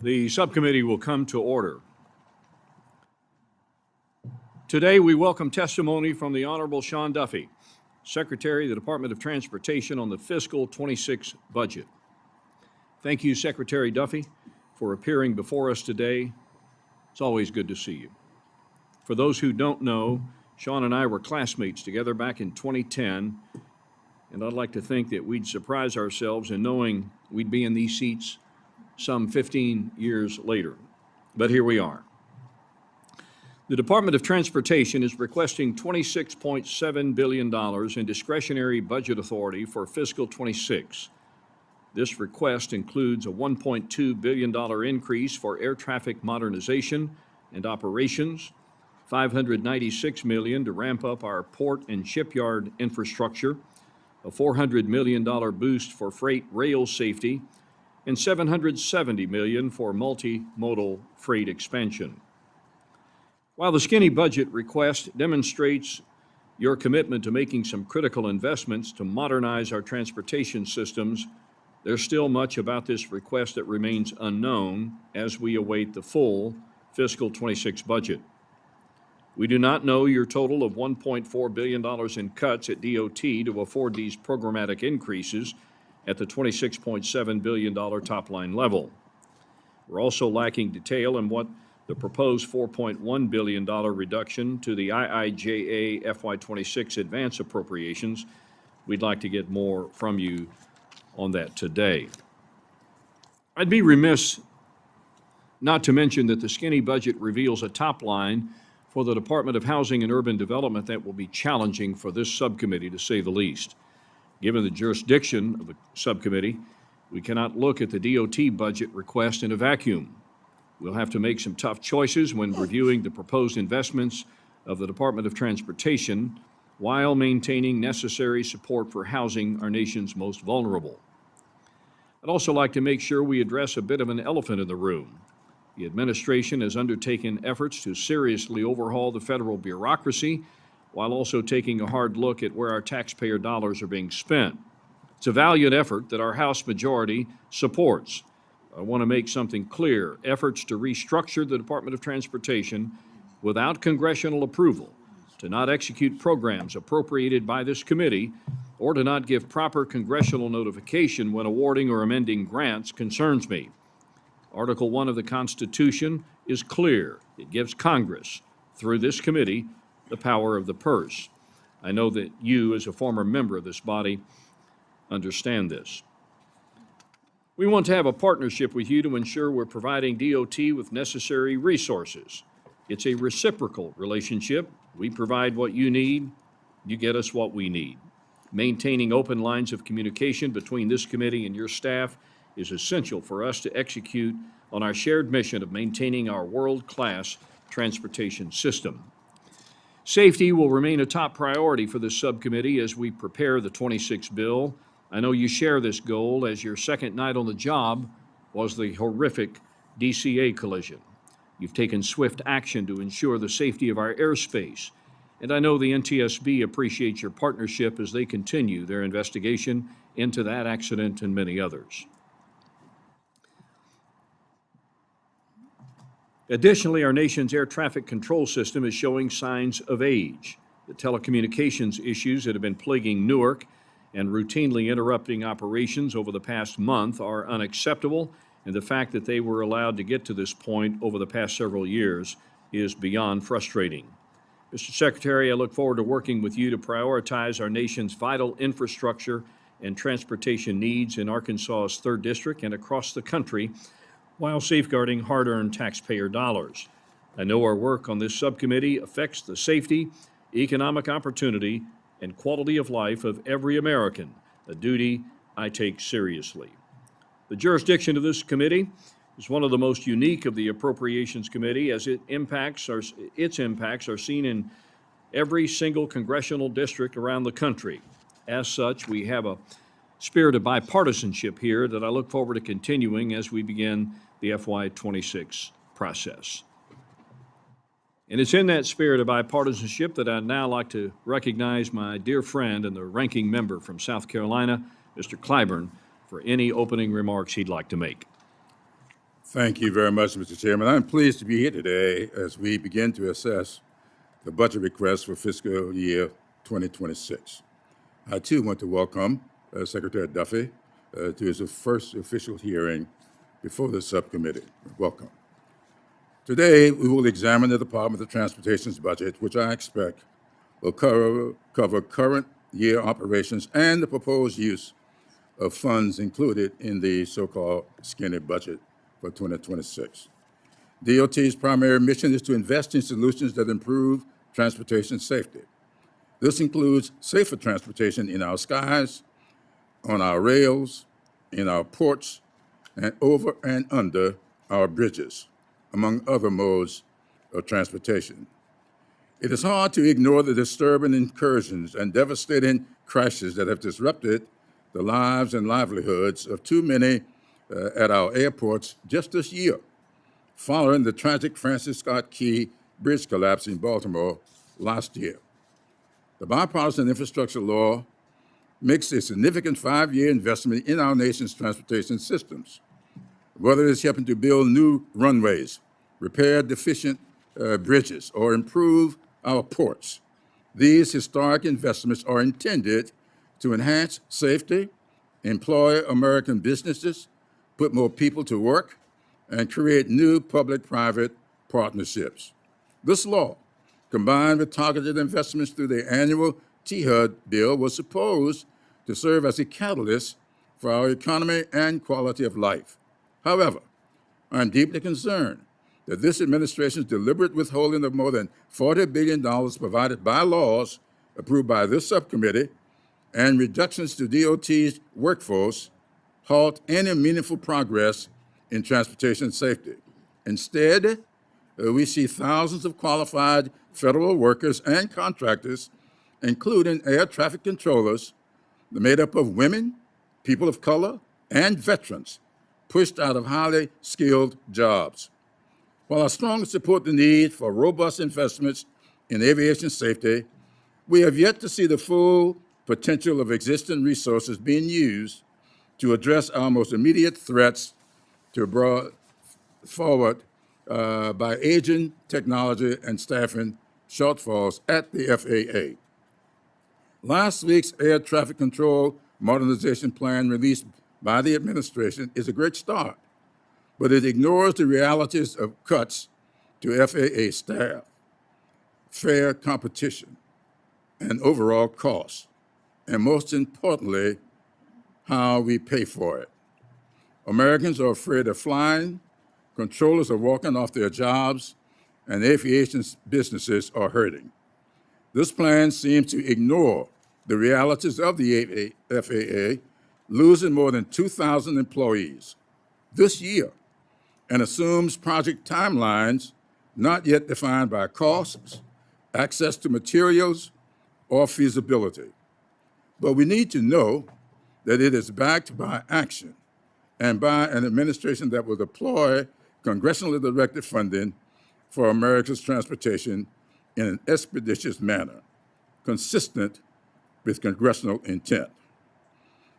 The subcommittee will come to order. Today, we welcome testimony from the Honorable Sean Duffy, Secretary of the Department of Transportation on the fiscal 26 budget. Thank you, Secretary Duffy, for appearing before us today. It's always good to see you. For those who don't know, Sean and I were classmates together back in 2010, and I'd like to think that we'd surprise ourselves in knowing we'd be in these seats some 15 years later. But here we are. The Department of Transportation is requesting $26.7 billion in discretionary budget authority for fiscal 26. This request includes a $1.2 billion increase for air traffic modernization and operations, $596 million to ramp up our port and shipyard infrastructure, a $400 million boost for freight rail safety, and $770 million for multimodal freight expansion. While the skinny budget request demonstrates your commitment to making some critical investments to modernize our transportation systems, there's still much about this request that remains unknown as we await the full fiscal 26 budget. We do not know your total of $1.4 billion in cuts at DOT to afford these programmatic increases at the $26.7 billion top-line level. We're also lacking detail in what the proposed $4.1 billion reduction to the IIJA FY26 advance appropriations. We'd like to get more from you on that today. I'd be remiss not to mention that the skinny budget reveals a top line for the Department of Housing and Urban Development that will be challenging for this subcommittee, to say the least. Given the jurisdiction of the subcommittee, we cannot look at the DOT budget request in a vacuum. We'll have to make some tough choices when reviewing the proposed investments of the Department of Transportation while maintaining necessary support for housing our nation's most vulnerable. I'd also like to make sure we address a bit of an elephant in the room. The administration has undertaken efforts to seriously overhaul the federal bureaucracy while also taking a hard look at where our taxpayer dollars are being spent. It's a valiant effort that our House majority supports. I want to make something clear. Efforts to restructure the Department of Transportation without congressional approval, to not execute programs appropriated by this committee, or to not give proper congressional notification when awarding or amending grants concerns me. Article 1 of the Constitution is clear. It gives Congress, through this committee, the power of the purse. I know that you, as a former member of this body, understand this. We want to have a partnership with you to ensure we're providing DOT with necessary resources. It's a reciprocal relationship. We provide what you need, you get us what we need. Maintaining open lines of communication between this committee and your staff is essential for us to execute on our shared mission of maintaining our world-class transportation system. Safety will remain a top priority for this subcommittee as we prepare the 26 bill. I know you share this goal, as your second night on the job was the horrific DCA collision. You've taken swift action to ensure the safety of our airspace, and I know the NTSB appreciates your partnership as they continue their investigation into that accident and many others. Additionally, our nation's air traffic control system is showing signs of age. The telecommunications issues that have been plaguing Newark and routinely interrupting operations over the past month are unacceptable, and the fact that they were allowed to get to this point over the past several years is beyond frustrating. Mr. Secretary, I look forward to working with you to prioritize our nation's vital infrastructure and transportation needs in Arkansas's 3rd District and across the country, while safeguarding hard-earned taxpayer dollars. I know our work on this subcommittee affects the safety, economic opportunity, and quality of life of every American, a duty I take seriously. The jurisdiction of this committee is one of the most unique of the Appropriations Committee, as its impacts are seen in every single congressional district around the country. As such, we have a spirit of bipartisanship here that I look forward to continuing as we begin the FY26 process. And it's in that spirit of bipartisanship that I'd now like to recognize my dear friend and the ranking member from South Carolina, Mr. Clyburn, for any opening remarks he'd like to make. Thank you very much, Mr. Chairman. I'm pleased to be here today as we begin to assess the budget request for fiscal year 2026. I, too, want to welcome Secretary Duffy to his first official hearing before the subcommittee. Welcome. Today, we will examine the Department of Transportation's budget, which I expect will cover current year operations and the proposed use of funds included in the so-called skinny budget for 2026. DOT's primary mission is to invest in solutions that improve transportation safety. This includes safer transportation in our skies, on our rails, in our ports, and over and under our bridges, among other modes of transportation. It is hard to ignore the disturbing incursions and devastating crashes that have disrupted the lives and livelihoods of too many at our airports just this year, following the tragic Francis Scott Key bridge collapse in Baltimore last year. The bipartisan infrastructure law makes a significant 5-year investment in our nation's transportation systems, whether it's helping to build new runways, repair deficient bridges, or improve our ports. These historic investments are intended to enhance safety, employ American businesses, put more people to work, and create new public-private partnerships. This law, combined with targeted investments through the annual THUD bill, was supposed to serve as a catalyst for our economy and quality of life. However, I'm deeply concerned that this administration's deliberate withholding of more than $40 billion provided by laws approved by this subcommittee and reductions to DOT's workforce halt any meaningful progress in transportation safety. Instead, we see thousands of qualified federal workers and contractors, including air traffic controllers, made up of women, people of color, and veterans, pushed out of highly skilled jobs. While I strongly support the need for robust investments in aviation safety, we have yet to see the full potential of existing resources being used to address our most immediate threats to brought forward by aging technology and staffing shortfalls at the FAA. Last week's air traffic control modernization plan released by the administration is a great start, but it ignores the realities of cuts to FAA staff, fair competition, and overall costs, and most importantly, how we pay for it. Americans are afraid of flying, controllers are walking off their jobs, and aviation businesses are hurting. This plan seems to ignore the realities of the FAA, losing more than 2,000 employees this year, and assumes project timelines not yet defined by costs, access to materials, or feasibility. But we need to know that it is backed by action and by an administration that will deploy congressionally directed funding for America's transportation in an expeditious manner, consistent with congressional intent.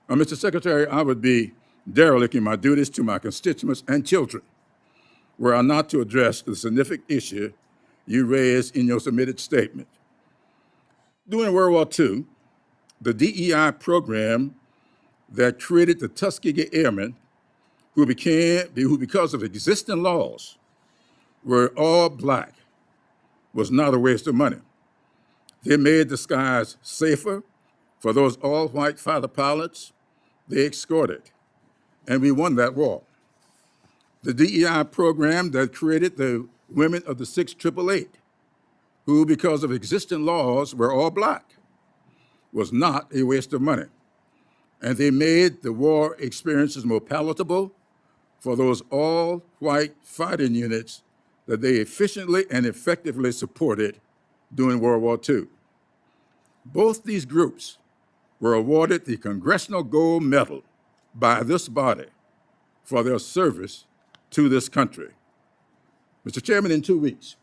Mr. Secretary, I would be derelict in my duties to my constituents and children were I not to address the significant issue you raised in your submitted statement. During World War II, the DEI program that created the Tuskegee Airmen, who because of existing laws were all black, was not a waste of money. They made the skies safer for those all-white fighter pilots they escorted, and we won that war. The DEI program that created the women of the 6888, who because of existing laws were all black, was not a waste of money. And they made the war experiences more palatable for those all-white fighting units that they efficiently and effectively supported during World War II. Both these groups were awarded the Congressional Gold Medal by this body for their service to this country. Mr. Chairman, in 2 weeks,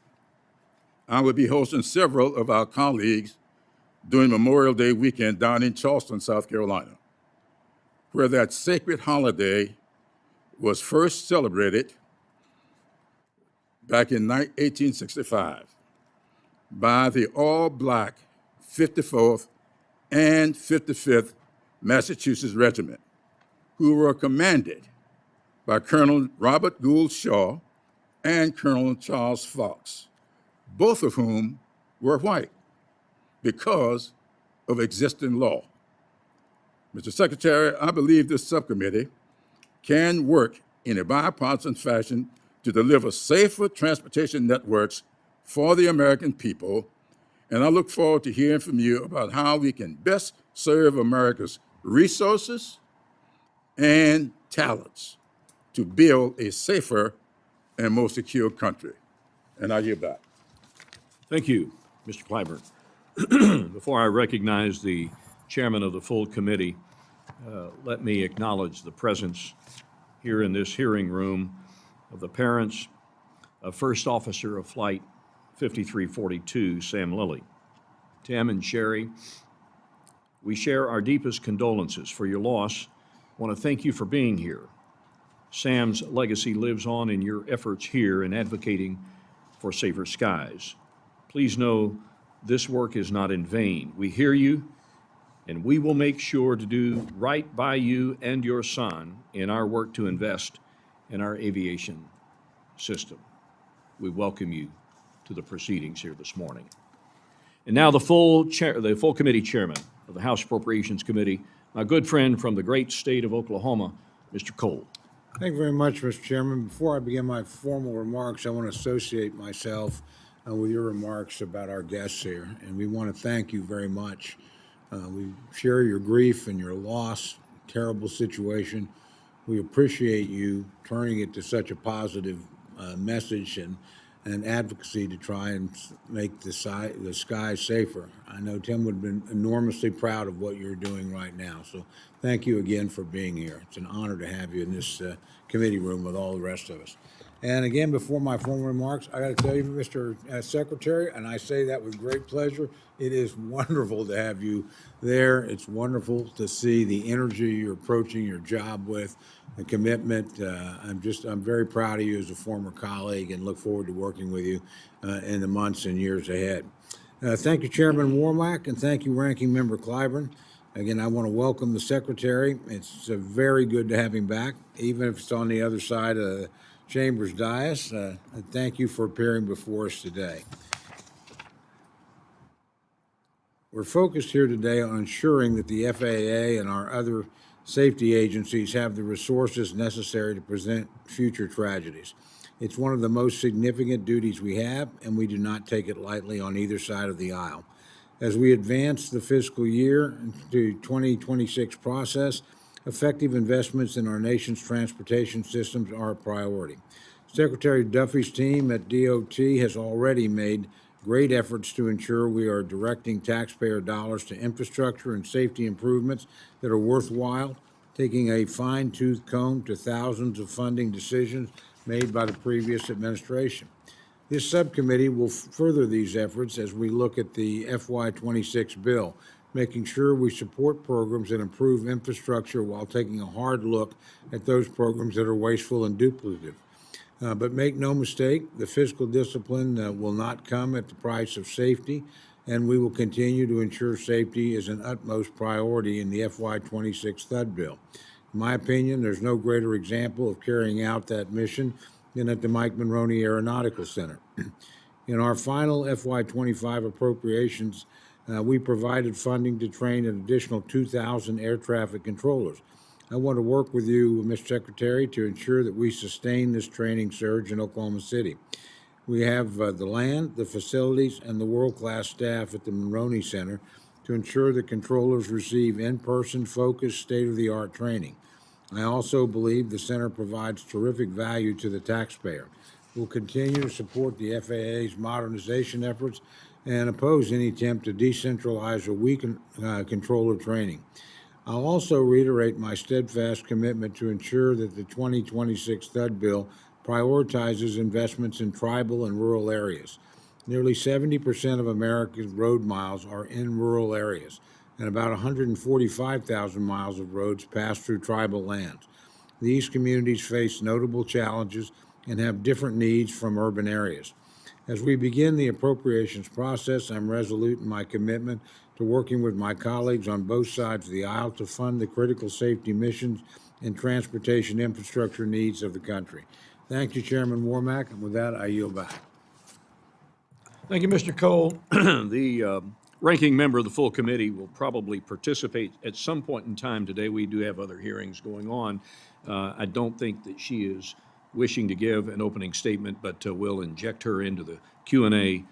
I will be hosting several of our colleagues during Memorial Day weekend down in Charleston, South Carolina, where that sacred holiday was first celebrated back in 1865 by the all-black 54th and 55th Massachusetts Regiment, who were commanded by Colonel Robert Gould Shaw and Colonel Charles Fox, both of whom were white because of existing law. Mr. Secretary, I believe this subcommittee can work in a bipartisan fashion to deliver safer transportation networks for the American people, and I look forward to hearing from you about how we can best serve America's resources and talents to build a safer and more secure country. And I yield back. Thank you, Mr. Clyburn. Before I recognize the chairman of the full committee, let me acknowledge the presence here in this hearing room of the parents of First Officer of Flight 5342, Sam Lilly. Tim and Sherry, we share our deepest condolences for your loss. I want to thank you for being here. Sam's legacy lives on in your efforts here in advocating for safer skies. Please know this work is not in vain. We hear you, and we will make sure to do right by you and your son in our work to invest in our aviation system. We welcome you to the proceedings here this morning. And now the full committee chairman of the House Appropriations Committee, my good friend from the great state of Oklahoma, Mr. Cole. Thank you very much, Mr. Chairman. Before I begin my formal remarks, I want to associate myself with your remarks about our guests here, and we want to thank you very much. We share your grief and your loss, terrible situation. We appreciate you turning it to such a positive message and advocacy to try and make the sky safer. I know Tim would have been enormously proud of what you're doing right now. So thank you again for being here. It's an honor to have you in this committee room with all the rest of us. And again, before my formal remarks, I got to tell you, Mr. Secretary, and I say that with great pleasure, it is wonderful to have you there. It's wonderful to see the energy you're approaching your job with, the commitment. I'm very proud of you as a former colleague and look forward to working with you in the months and years ahead. Thank you, Chairman Warmack, and thank you, Ranking Member Clyburn. Again, I want to welcome the Secretary. It's very good to have him back, even if it's on the other side of the Chamber's dais. Thank you for appearing before us today. We're focused here today on ensuring that the FAA and our other safety agencies have the resources necessary to prevent future tragedies. It's one of the most significant duties we have, and we do not take it lightly on either side of the aisle. As we advance the fiscal year to 2026 process, effective investments in our nation's transportation systems are a priority. Secretary Duffy's team at DOT has already made great efforts to ensure we are directing taxpayer dollars to infrastructure and safety improvements that are worthwhile, taking a fine-tooth comb to thousands of funding decisions made by the previous administration. This subcommittee will further these efforts as we look at the FY26 bill, making sure we support programs that improve infrastructure while taking a hard look at those programs that are wasteful and duplicative. But make no mistake, the fiscal discipline will not come at the price of safety, and we will continue to ensure safety is an utmost priority in the FY26 THUD bill. In my opinion, there's no greater example of carrying out that mission than at the Mike Monroney Aeronautical Center. In our final FY25 appropriations, we provided funding to train an additional 2,000 air traffic controllers. I want to work with you, Mr. Secretary, to ensure that we sustain this training surge in Oklahoma City. We have the land, the facilities, and the world-class staff at the Monroney Center to ensure that controllers receive in-person, focused, state-of-the-art training. I also believe the center provides terrific value to the taxpayer. We'll continue to support the FAA's modernization efforts and oppose any attempt to decentralize or weaken controller training. I'll also reiterate my steadfast commitment to ensure that the 2026 THUD bill prioritizes investments in tribal and rural areas. Nearly 70% of America's road miles are in rural areas, and about 145,000 miles of roads pass through tribal lands. These communities face notable challenges and have different needs from urban areas. As we begin the appropriations process, I'm resolute in my commitment to working with my colleagues on both sides of the aisle to fund the critical safety missions and transportation infrastructure needs of the country. Thank you, Chairman Warmack, and with that, I yield back. Thank you, Mr. Cole. The ranking member of the full committee will probably participate at some point in time today. We do have other hearings going on. I don't think that she is wishing to give an opening statement, but we'll inject her into the Q&A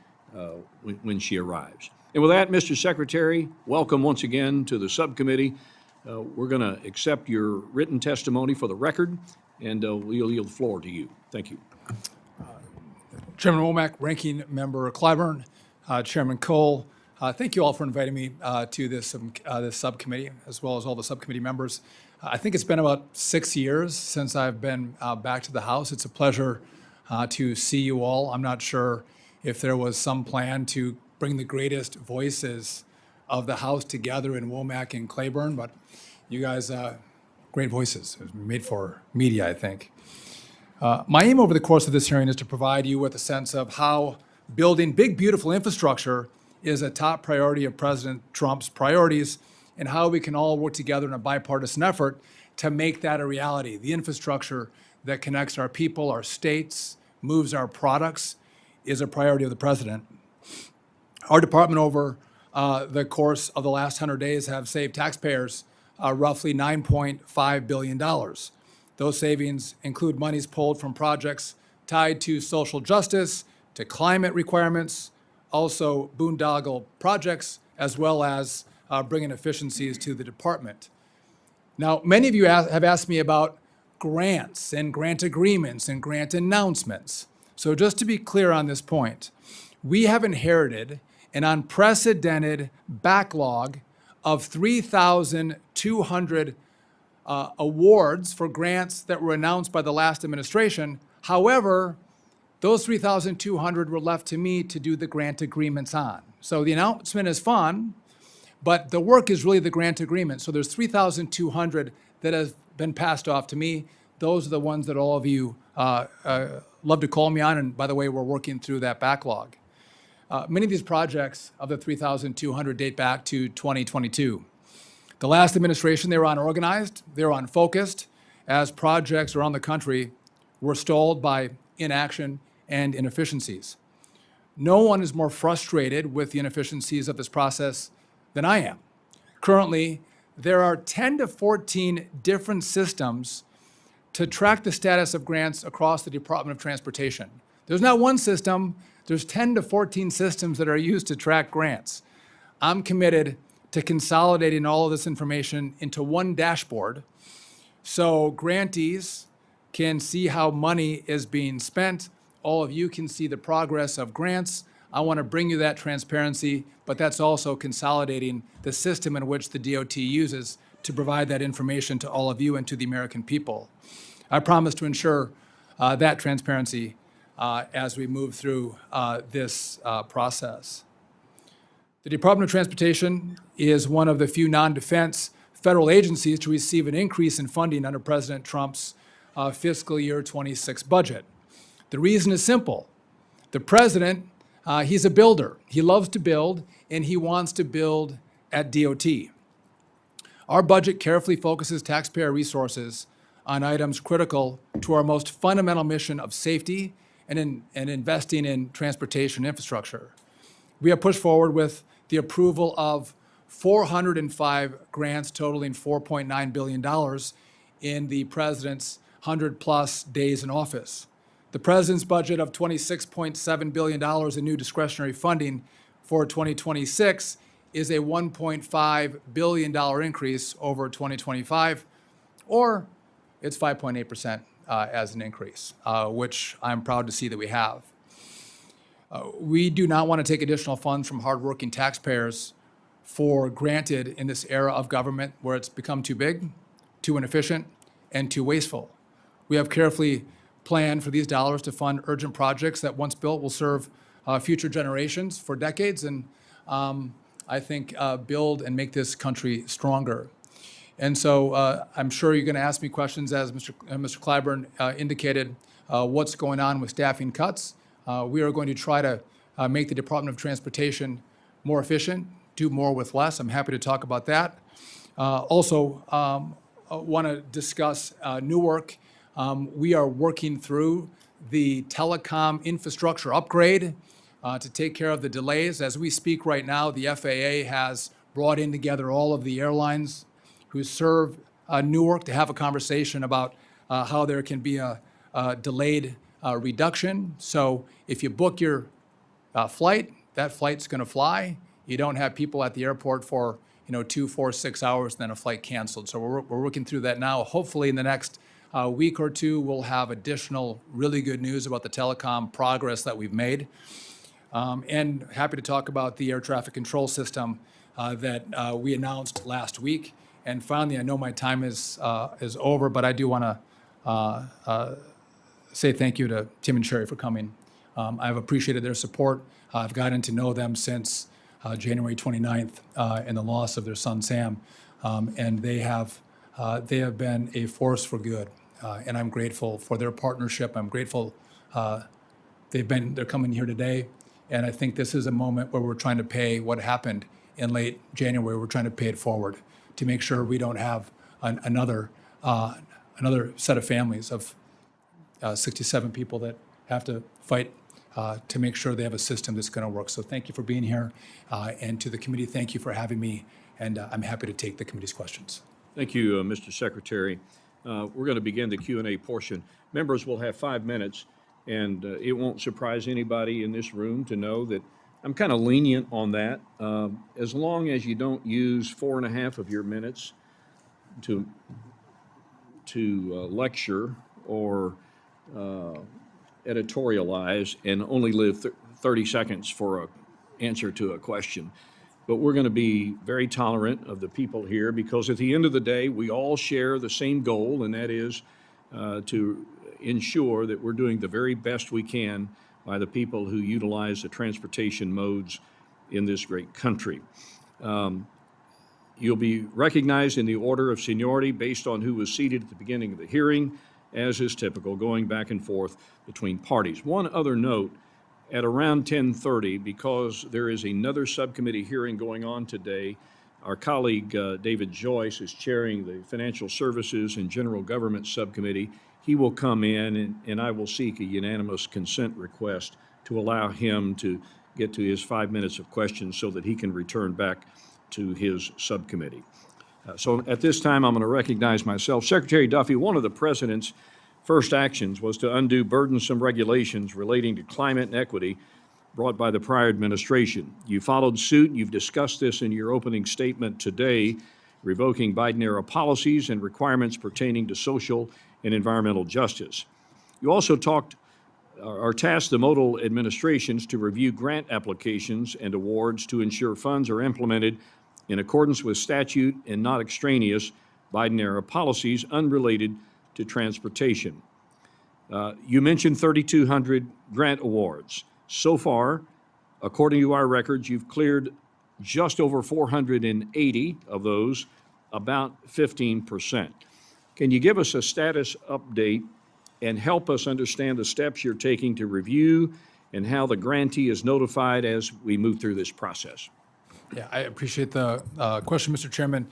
when she arrives. And with that, Mr. Secretary, welcome once again to the subcommittee. We're going to accept your written testimony for the record, and we'll yield the floor to you. Thank you. Chairman Womack, Ranking Member Clyburn, Chairman Cole, thank you all for inviting me to this subcommittee, as well as all the subcommittee members. I think it's been about 6 years since I've been back to the House. It's a pleasure to see you all. I'm not sure if there was some plan to bring the greatest voices of the House together in Womack and Clyburn, but you guys, great voices. It was made for media, I think. My aim over the course of this hearing is to provide you with a sense of how building big, beautiful infrastructure is a top priority of President Trump's priorities, and how we can all work together in a bipartisan effort to make that a reality. The infrastructure that connects our people, our states, moves our products, is a priority of the president. Our department over the course of the last 100 days have saved taxpayers roughly $9.5 billion. Those savings include monies pulled from projects tied to social justice, to climate requirements, also boondoggle projects, as well as bringing efficiencies to the department. Now, many of you have asked me about grants and grant agreements and grant announcements. So just to be clear on this point, we have inherited an unprecedented backlog of 3,200 awards for grants that were announced by the last administration. However, those 3,200 were left to me to do the grant agreements on. So the announcement is fun, but the work is really the grant agreement. So there's 3,200 that have been passed off to me. Those are the ones that all of you love to call me on. And by the way, we're working through that backlog. Many of these projects of the 3,200 date back to 2022. The last administration, they were unorganized, they were unfocused, as projects around the country were stalled by inaction and inefficiencies. No one is more frustrated with the inefficiencies of this process than I am. Currently, there are 10 to 14 different systems to track the status of grants across the Department of Transportation. There's not one system, there's 10 to 14 systems that are used to track grants. I'm committed to consolidating all of this information into one dashboard so grantees can see how money is being spent. All of you can see the progress of grants. I want to bring you that transparency, but that's also consolidating the system in which the DOT uses to provide that information to all of you and to the American people. I promise to ensure that transparency as we move through this process. The Department of Transportation is one of the few non-defense federal agencies to receive an increase in funding under President Trump's fiscal year 26 budget. The reason is simple. The president, he's a builder. He loves to build, and he wants to build at DOT. Our budget carefully focuses taxpayer resources on items critical to our most fundamental mission of safety and investing in transportation infrastructure. We have pushed forward with the approval of 405 grants totaling $4.9 billion in the president's 100-plus days in office. The president's budget of $26.7 billion in new discretionary funding for 2026 is a $1.5 billion increase over 2025, or it's 5.8% as an increase, which I'm proud to see that we have. We do not want to take additional funds from hardworking taxpayers for granted in this era of government where it's become too big, too inefficient, and too wasteful. We have carefully planned for these dollars to fund urgent projects that, once built, will serve future generations for decades and I think build and make this country stronger. And so I'm sure you're going to ask me questions, as Mr. Clyburn indicated, what's going on with staffing cuts. We are going to try to make the Department of Transportation more efficient, do more with less. I'm happy to talk about that. Also, want to discuss Newark. We are working through the telecom infrastructure upgrade to take care of the delays. As we speak right now, the FAA has brought in together all of the airlines who serve Newark to have a conversation about how there can be a delayed reduction. So if you book your flight, that flight's going to fly. You don't have people at the airport for 2, 4, 6 hours, then a flight canceled. So we're working through that now. Hopefully in the next week or two, we'll have additional really good news about the telecom progress that we've made. And happy to talk about the air traffic control system that we announced last week. And finally, I know my time is over, but I do want to say thank you to Tim and Sherry for coming. I've appreciated their support. I've gotten to know them since January 29th and the loss of their son Sam, and they have been a force for good, and I'm grateful for their partnership. I'm grateful they're coming here today, and I think this is a moment where we're trying to pay what happened in late January. We're trying to pay it forward to make sure we don't have another set of families of 67 people that have to fight to make sure they have a system that's going to work. So thank you for being here. And to the committee, thank you for having me. And I'm happy to take the committee's questions. Thank you, Mr. Secretary. We're going to begin the Q&A portion. Members will have 5 minutes, and it won't surprise anybody in this room to know that I'm kind of lenient on that. As long as you don't use 4.5 of your minutes to lecture or editorialize and only live 30 seconds for an answer to a question. But we're going to be very tolerant of the people here because at the end of the day, we all share the same goal, and that is to ensure that we're doing the very best we can by the people who utilize the transportation modes in this great country. You'll be recognized in the order of seniority based on who was seated at the beginning of the hearing, as is typical, going back and forth between parties. One other note, at around 10:30, because there is another subcommittee hearing going on today, our colleague David Joyce is chairing the Financial Services and General Government Subcommittee. He will come in and I will seek a unanimous consent request to allow him to get to his 5 minutes of questions so that he can return back to his subcommittee. So at this time, I'm going to recognize myself. Secretary Duffy, one of the President's first actions was to undo burdensome regulations relating to climate and equity brought by the prior administration. You followed suit. You've discussed this in your opening statement today, revoking Biden-era policies and requirements pertaining to social and environmental justice. You also tasked the modal administrations to review grant applications and awards to ensure funds are implemented in accordance with statute and not extraneous Biden-era policies unrelated to transportation. You mentioned 3,200 grant awards. So far, according to our records, you've cleared just over 480 of those, about 15%. Can you give us a status update and help us understand the steps you're taking to review and how the grantee is notified as we move through this process? Yeah, I appreciate the question, Mr. Chairman.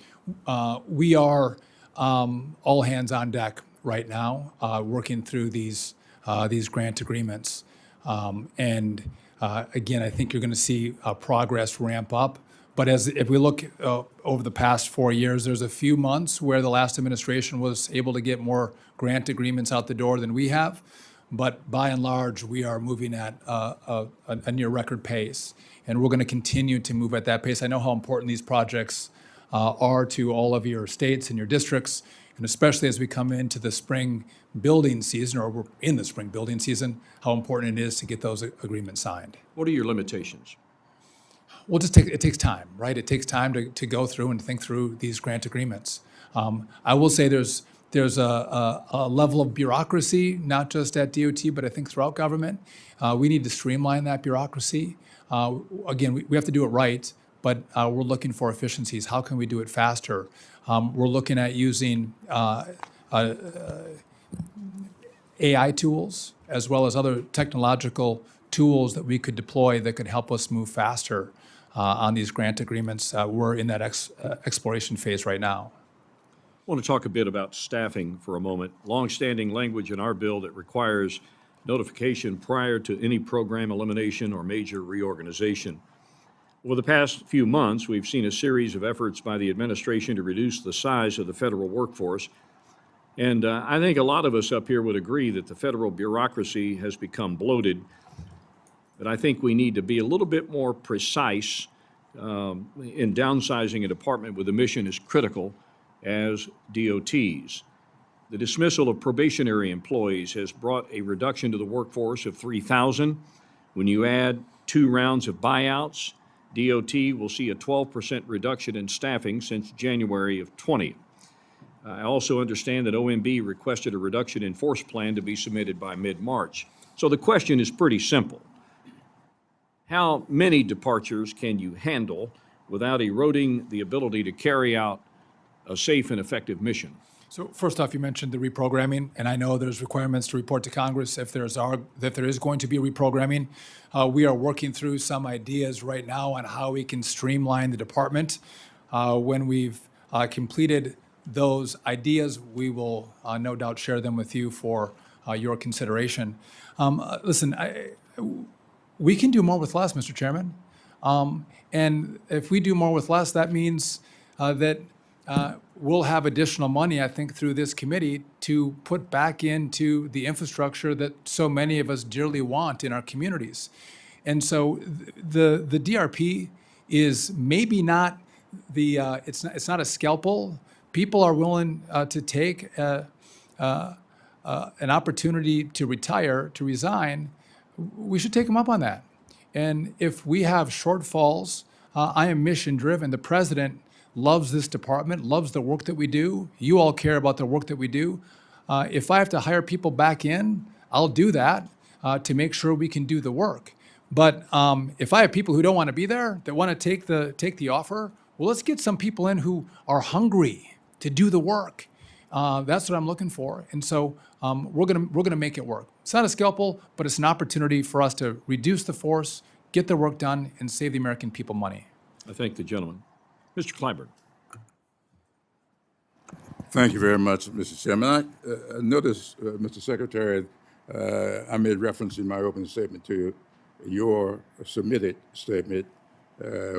We are all hands on deck right now, working through these grant agreements. And again, I think you're going to see progress ramp up. But if we look over the past 4 years, there's a few months where the last administration was able to get more grant agreements out the door than we have. But by and large, we are moving at a near record pace. And we're going to continue to move at that pace. I know how important these projects are to all of your states and your districts, and especially as we come into the spring building season, or we're in the spring building season, how important it is to get those agreements signed. What are your limitations? Well, it takes time, right? It takes time to go through and think through these grant agreements. I will say there's a level of bureaucracy, not just at DOT, but I think throughout government. We need to streamline that bureaucracy. Again, we have to do it right, but we're looking for efficiencies. How can we do it faster? We're looking at using AI tools, as well as other technological tools that we could deploy that could help us move faster on these grant agreements. We're in that exploration phase right now. I want to talk a bit about staffing for a moment. Longstanding language in our bill that requires notification prior to any program elimination or major reorganization. Over the past few months, we've seen a series of efforts by the administration to reduce the size of the federal workforce. And I think a lot of us up here would agree that the federal bureaucracy has become bloated. But I think we need to be a little bit more precise in downsizing a department with a mission as critical as DOT's. The dismissal of probationary employees has brought a reduction to the workforce of 3,000. When you add 2 rounds of buyouts, DOT will see a 12% reduction in staffing since January of 20. I also understand that OMB requested a reduction in force plan to be submitted by mid-March. So the question is pretty simple. How many departures can you handle without eroding the ability to carry out a safe and effective mission? So first off, you mentioned the reprogramming, and I know there's requirements to report to Congress if there is going to be reprogramming. We are working through some ideas right now on how we can streamline the department. When we've completed those ideas, we will no doubt share them with you for your consideration. Listen, we can do more with less, Mr. Chairman. And if we do more with less, that means that we'll have additional money, I think, through this committee to put back into the infrastructure that so many of us dearly want in our communities. And so the DRP is maybe not it's not a scalpel. People are willing to take an opportunity to retire, to resign. We should take them up on that. And if we have shortfalls, I am mission driven. The president loves this department, loves the work that we do. You all care about the work that we do. If I have to hire people back in, I'll do that to make sure we can do the work. But if I have people who don't want to be there, that want to take the offer, well, let's get some people in who are hungry to do the work. That's what I'm looking for. And so we're gonna make it work. It's not a scalpel, but it's an opportunity for us to reduce the force, get the work done, and save the American people money. I thank the gentleman. Mr. Clyburn. Thank you very much, Mr. Chairman. I noticed, Mr. Secretary, I made reference in my opening statement to your submitted statement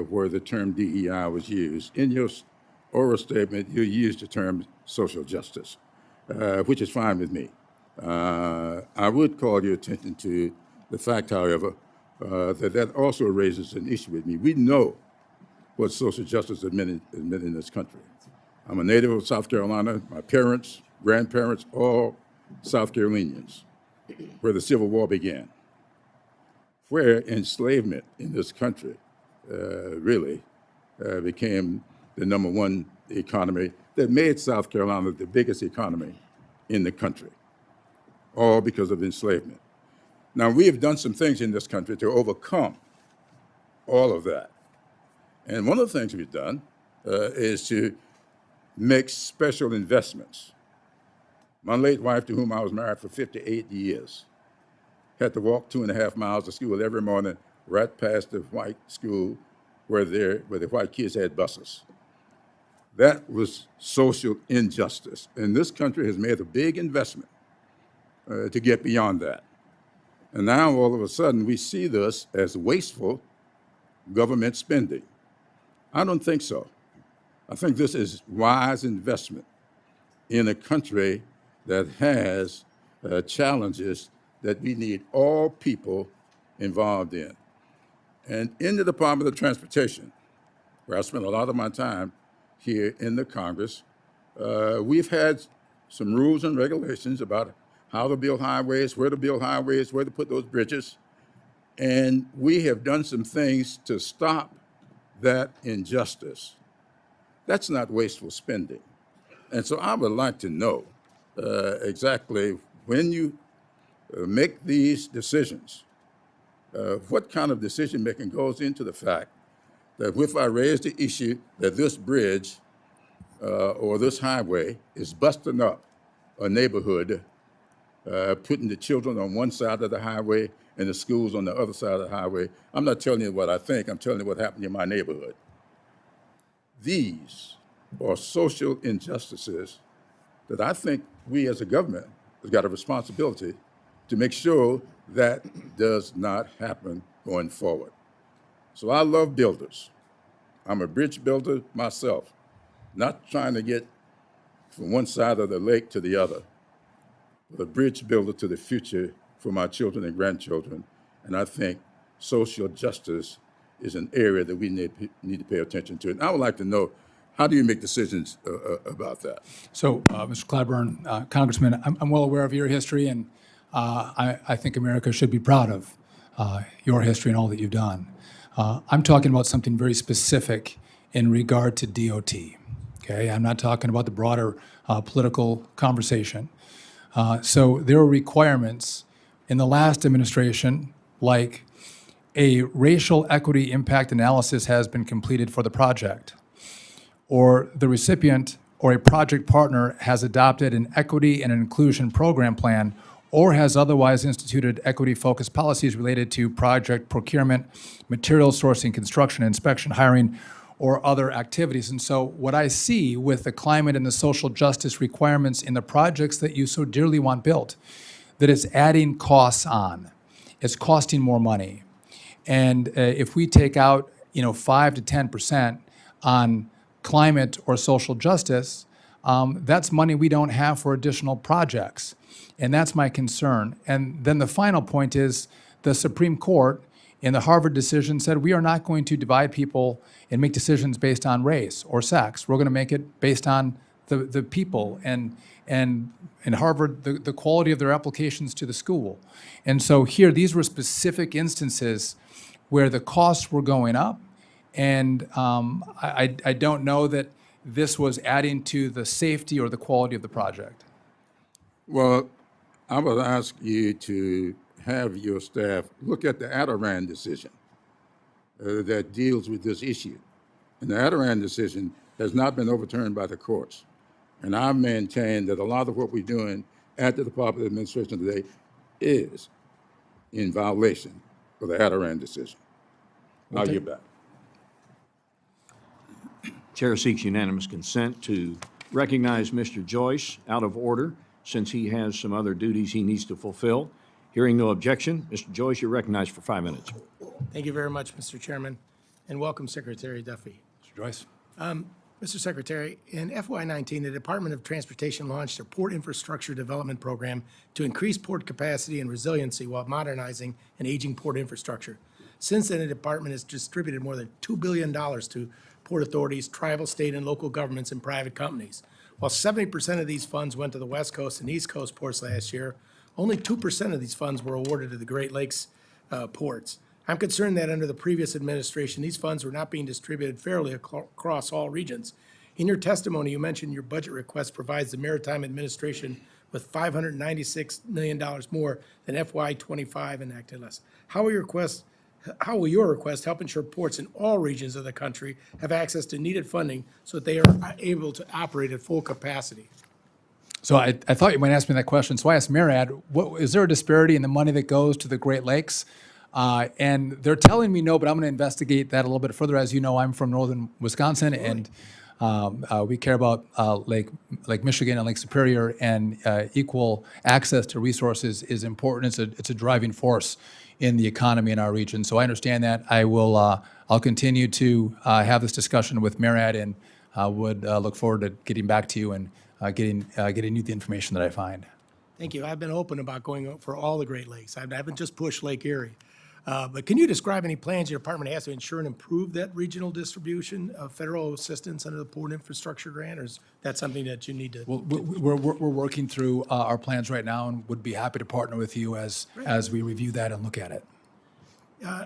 where the term DEI was used. In your oral statement, you used the term social justice, which is fine with me. I would call your attention to the fact, however, that also raises an issue with me. We know what social justice has meant in this country. I'm a native of South Carolina. My parents, grandparents, all South Carolinians, where the Civil War began, where enslavement in this country really became the #1 economy that made South Carolina the biggest economy in the country, all because of enslavement. Now, we have done some things in this country to overcome all of that. And one of the things we've done is to make special investments. My late wife, to whom I was married for 58 years, had to walk 2.5 miles to school every morning, right past the white school where the white kids had buses. That was social injustice. And this country has made a big investment to get beyond that. And now, all of a sudden, we see this as wasteful government spending. I don't think so. I think this is wise investment in a country that has challenges that we need all people involved in. And in the Department of Transportation, where I spend a lot of my time here in the Congress, we've had some rules and regulations about how to build highways, where to build highways, where to put those bridges. And we have done some things to stop that injustice. That's not wasteful spending. And so I would like to know exactly when you make these decisions, what kind of decision-making goes into the fact that if I raise the issue that this bridge or this highway is busting up a neighborhood putting the children on one side of the highway and the schools on the other side of the highway. I'm not telling you what I think, I'm telling you what happened in my neighborhood. These are social injustices that I think we as a government has got a responsibility to make sure that does not happen going forward. So I love builders. I'm a bridge builder myself, not trying to get from one side of the lake to the other, but a bridge builder to the future for my children and grandchildren. And I think social justice is an area that we need to pay attention to. And I would like to know, how do you make decisions about that? So, Mr. Clyburn, Congressman, I'm well aware of your history, and I think America should be proud of your history and all that you've done. I'm talking about something very specific in regard to DOT. Okay, I'm not talking about the broader political conversation. So there are requirements in the last administration, like a racial equity impact analysis has been completed for the project, or the recipient or a project partner has adopted an equity and inclusion program plan, or has otherwise instituted equity-focused policies related to project procurement, material sourcing, construction, inspection, hiring, or other activities. And so what I see with the climate and the social justice requirements in the projects that you so dearly want built, that it's adding costs on. It's costing more money. And if we take out, 5 to 10% on climate or social justice, that's money we don't have for additional projects. And that's my concern. And then the final point is the Supreme Court in the Harvard decision said we are not going to divide people and make decisions based on race or sex. We're going to make it based on the people and in Harvard, the quality of their applications to the school. And so here, these were specific instances where the costs were going up. And I don't know that this was adding to the safety or the quality of the project. Well, I would ask you to have your staff look at the Adirondack decision that deals with this issue. And the Adirondack decision has not been overturned by the courts. And I maintain that a lot of what we're doing at the Department of Administration today is in violation of the Adirondack decision. I'll get back. Chair seeks unanimous consent to recognize Mr. Joyce out of order since he has some other duties he needs to fulfill. Hearing no objection, Mr. Joyce, you're recognized for 5 minutes. Thank you very much, Mr. Chairman, and welcome, Secretary Duffy. Mr. Joyce? Mr. Secretary, in FY19, the Department of Transportation launched a port infrastructure development program to increase port capacity and resiliency while modernizing an aging port infrastructure. Since then, the department has distributed more than $2 billion to port authorities, tribal, state, and local governments and private companies. While 70% of these funds went to the West Coast and East Coast ports last year, only 2% of these funds were awarded to the Great Lakes ports. I'm concerned that under the previous administration, these funds were not being distributed fairly across all regions. In your testimony, you mentioned your budget request provides the Maritime Administration with $596 million more than FY25 enacted less. How will your request help ensure ports in all regions of the country have access to needed funding so that they are able to operate at full capacity? So I thought you might ask me that question. So I asked MARAD, is there a disparity in the money that goes to the Great Lakes? And they're telling me no, but I'm going to investigate that a little bit further. As you know, I'm from northern Wisconsin, and we care about Lake Michigan and Lake Superior, and equal access to resources is important. It's a driving force in the economy in our region. So I understand that. I'll continue to have this discussion with MARAD, and would look forward to getting back to you and getting you the information that I find. Thank you. I've been open about going for all the Great Lakes. I haven't just pushed Lake Erie. But can you describe any plans your department has to ensure and improve that regional distribution of federal assistance under the Port Infrastructure Grant, or is that something that you need to? Well, we're working through our plans right now, and would be happy to partner with you as we review that and look at it.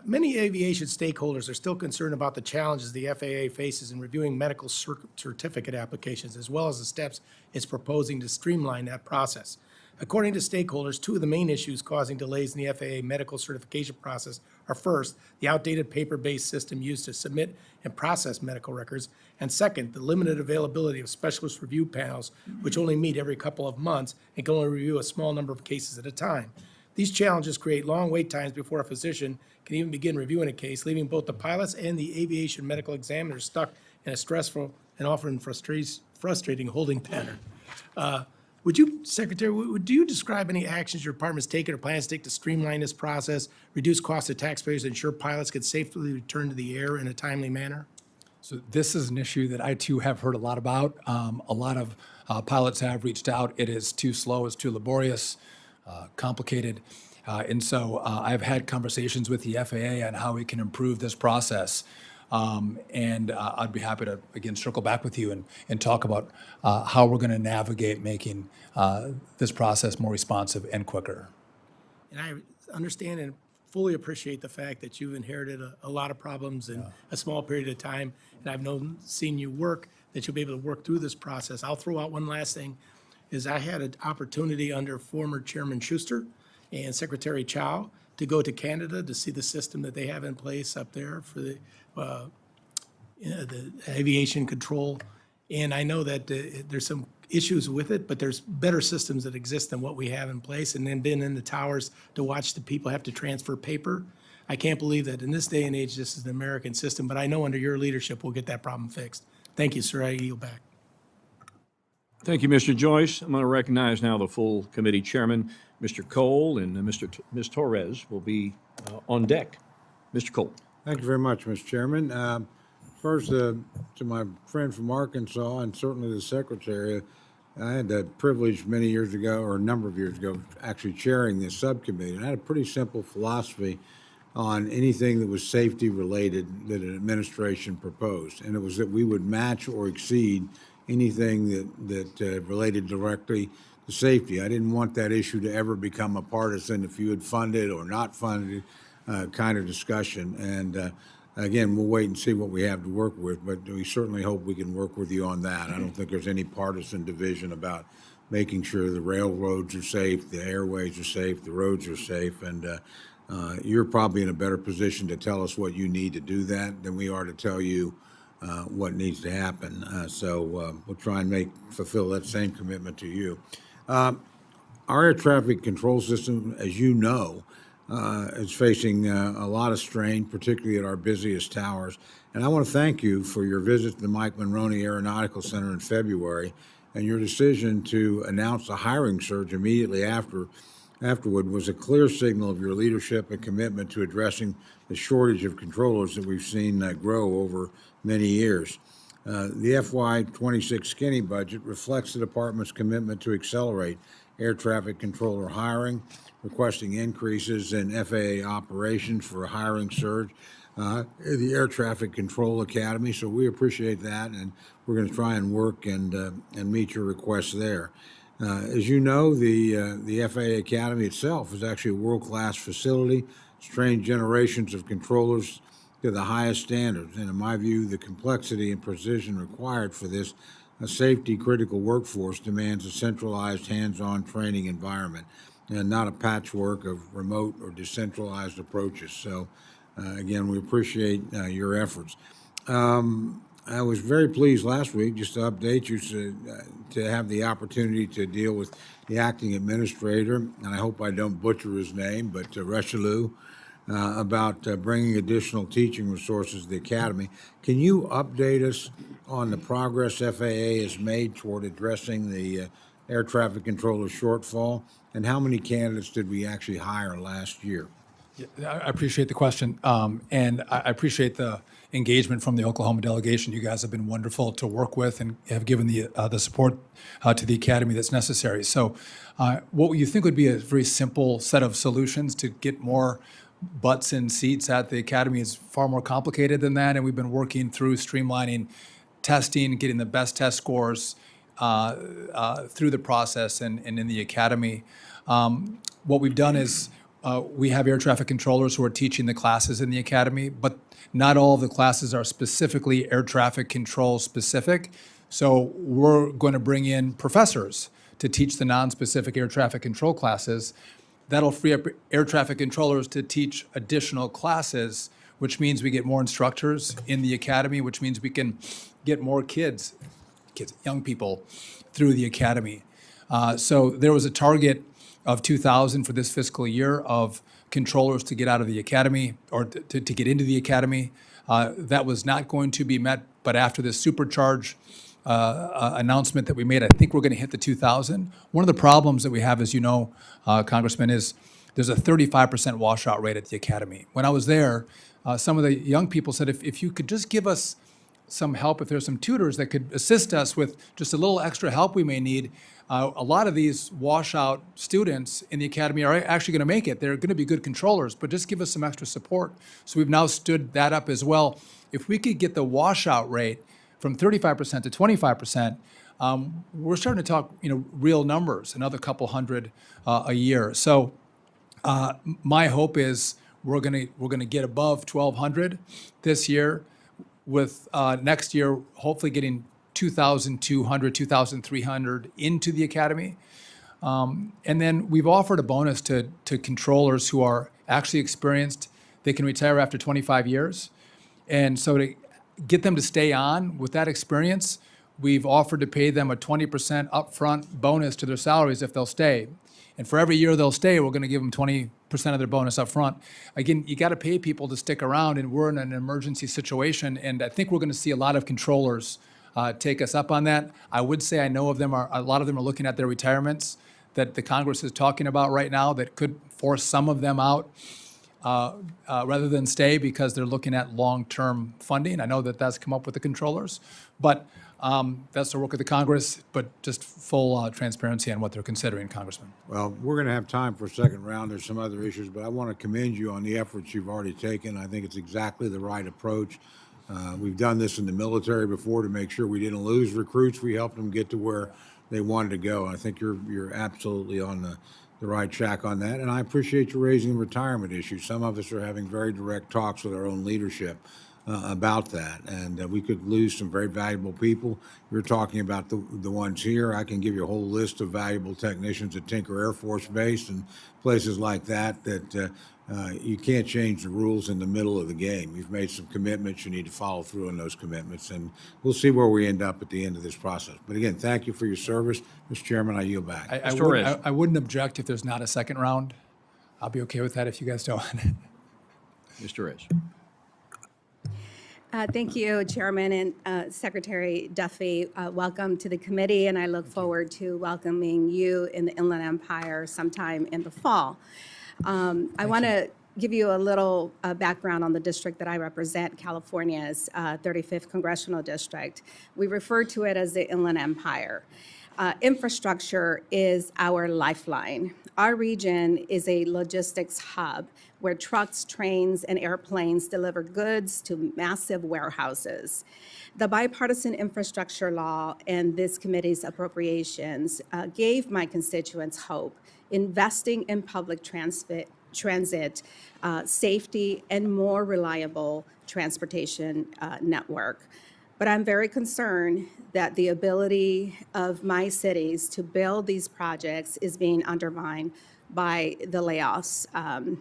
Many aviation stakeholders are still concerned about the challenges the FAA faces in reviewing medical certificate applications, as well as the steps it's proposing to streamline that process. According to stakeholders, two of the main issues causing delays in the FAA medical certification process are first, the outdated paper-based system used to submit and process medical records, and second, the limited availability of specialist review panels, which only meet every couple of months and can only review a small number of cases at a time. These challenges create long wait times before a physician can even begin reviewing a case, leaving both the pilots and the aviation medical examiners stuck in a stressful and often frustrating holding pattern. Would you, Secretary, do you describe any actions your department's taken or plans to take to streamline this process, reduce costs to taxpayers, and ensure pilots can safely return to the air in a timely manner? So this is an issue that I too have heard a lot about. A lot of pilots have reached out. It is too slow, it's too laborious, complicated. And so I've had conversations with the FAA on how we can improve this process. And I'd be happy to, again, circle back with you and talk about how we're going to navigate making this process more responsive and quicker. And I understand and fully appreciate the fact that you've inherited a lot of problems in a small period of time. And I've seen you work, that you'll be able to work through this process. I'll throw out one last thing, is I had an opportunity under former Chairman Schuster and Secretary Chow to go to Canada to see the system that they have in place up there for the aviation control. And I know that there's some issues with it, but there's better systems that exist than what we have in place. And then been in the towers to watch the people have to transfer paper. I can't believe that in this day and age, this is an American system, but I know under your leadership, we'll get that problem fixed. Thank you, sir. I yield back. Thank you, Mr. Joyce. I'm going to recognize now the full committee chairman, Mr. Cole, and Ms. Torres will be on deck. Mr. Cole. Thank you very much, Mr. Chairman. First, to my friend from Arkansas and certainly the Secretary, I had the privilege many years ago, or a number of years ago, actually chairing this subcommittee. And I had a pretty simple philosophy on anything that was safety related that an administration proposed. And it was that we would match or exceed anything that related directly to safety. I didn't want that issue to ever become a partisan, if you had funded or not funded kind of discussion. And again, we'll wait and see what we have to work with, but we certainly hope we can work with you on that. I don't think there's any partisan division about making sure the railroads are safe, the airways are safe, the roads are safe, and you're probably in a better position to tell us what you need to do that than we are to tell you what needs to happen. So we'll try and fulfill that same commitment to you. Our air traffic control system, as you know, is facing a lot of strain, particularly at our busiest towers. And I want to thank you for your visit to the Mike Monroney Aeronautical Center in February and your decision to announce a hiring surge immediately afterward was a clear signal of your leadership and commitment to addressing the shortage of controllers that we've seen grow over many years. The FY26 skinny budget reflects the department's commitment to accelerate air traffic controller hiring, requesting increases in FAA operations for a hiring surge in the Air Traffic Control Academy. So we appreciate that, and we're going to try and work and meet your requests there. As you know, the FAA Academy itself is actually a world-class facility. It's trained generations of controllers to the highest standards. And in my view, the complexity and precision required for this safety-critical workforce demands a centralized, hands-on training environment and not a patchwork of remote or decentralized approaches. So, again, we appreciate your efforts. I was very pleased last week, just to update you, to have the opportunity to deal with the acting administrator, and I hope I don't butcher his name, but Richelieu, about bringing additional teaching resources to the Academy. Can you update us on the progress FAA has made toward addressing the air traffic controller shortfall, and how many candidates did we actually hire last year? Yeah, I appreciate the question, and I appreciate the engagement from the Oklahoma delegation. You guys have been wonderful to work with and have given the support to the Academy that's necessary. So what you think would be a very simple set of solutions to get more butts in seats at the Academy is far more complicated than that, and we've been working through streamlining testing, getting the best test scores through the process and in the Academy. What we've done is we have air traffic controllers who are teaching the classes in the Academy, but not all of the classes are specifically air traffic control specific. So we're going to bring in professors to teach the non-specific air traffic control classes. That'll free up air traffic controllers to teach additional classes, which means we get more instructors in the academy, which means we can get more kids, young people, through the academy. So there was a target of 2,000 for this fiscal year of controllers to get out of the academy or to get into the academy. That was not going to be met, but after this supercharge announcement that we made, I think we're going to hit the 2,000. One of the problems that we have, as you know, Congressman, is there's a 35% washout rate at the academy. When I was there, some of the young people said, if you could just give us some help, if there's some tutors that could assist us with just a little extra help we may need. A lot of these washout students in the academy are actually going to make it. They're going to be good controllers, but just give us some extra support. So we've now stood that up as well. If we could get the washout rate from 35% to 25%, we're starting to talk, real numbers, another couple hundred a year. So my hope is we're gonna get above 1,200 this year, with next year hopefully getting 2,200, 2,300 into the academy. And then we've offered a bonus to controllers who are actually experienced. They can retire after 25 years. And so to get them to stay on with that experience, we've offered to pay them a 20% upfront bonus to their salaries if they'll stay. And for every year they'll stay, we're going to give them 20% of their bonus up front. Again, you got to pay people to stick around, and we're in an emergency situation. And I think we're going to see a lot of controllers take us up on that. I would say I know a lot of them are looking at their retirements that the Congress is talking about right now that could force some of them out rather than stay because they're looking at long-term funding. I know that that's come up with the controllers, but that's the work of the Congress, but just full transparency on what they're considering, Congressman. Well, we're going to have time for a second round. There's some other issues, but I want to commend you on the efforts you've already taken. I think it's exactly the right approach. We've done this in the military before to make sure we didn't lose recruits. We helped them get to where they wanted to go. I think you're absolutely on the right track on that, and I appreciate you raising the retirement issue. Some of us are having very direct talks with our own leadership about that, and we could lose some very valuable people. You're talking about the ones here. I can give you a whole list of valuable technicians at Tinker Air Force Base and places like that you can't change the rules in the middle of the game. You've made some commitments. You need to follow through on those commitments, and we'll see where we end up at the end of this process. But again, thank you for your service. Mr. Chairman, I yield back. I wouldn't object if there's not a second round. I'll be okay with that if you guys don't. Mr. Reyes. Thank you, Chairman and Secretary Duffy. Welcome to the committee, and I look forward to welcoming you in the Inland Empire sometime in the fall. I want to give you a little background on the district that I represent, California's 35th Congressional District. We refer to it as the Inland Empire. Infrastructure is our lifeline. Our region is a logistics hub where trucks, trains, and airplanes deliver goods to massive warehouses. The bipartisan infrastructure law and this committee's appropriations gave my constituents hope, investing in public transit, safety, and more reliable transportation network. But I'm very concerned that the ability of my cities to build these projects is being undermined by the layoffs,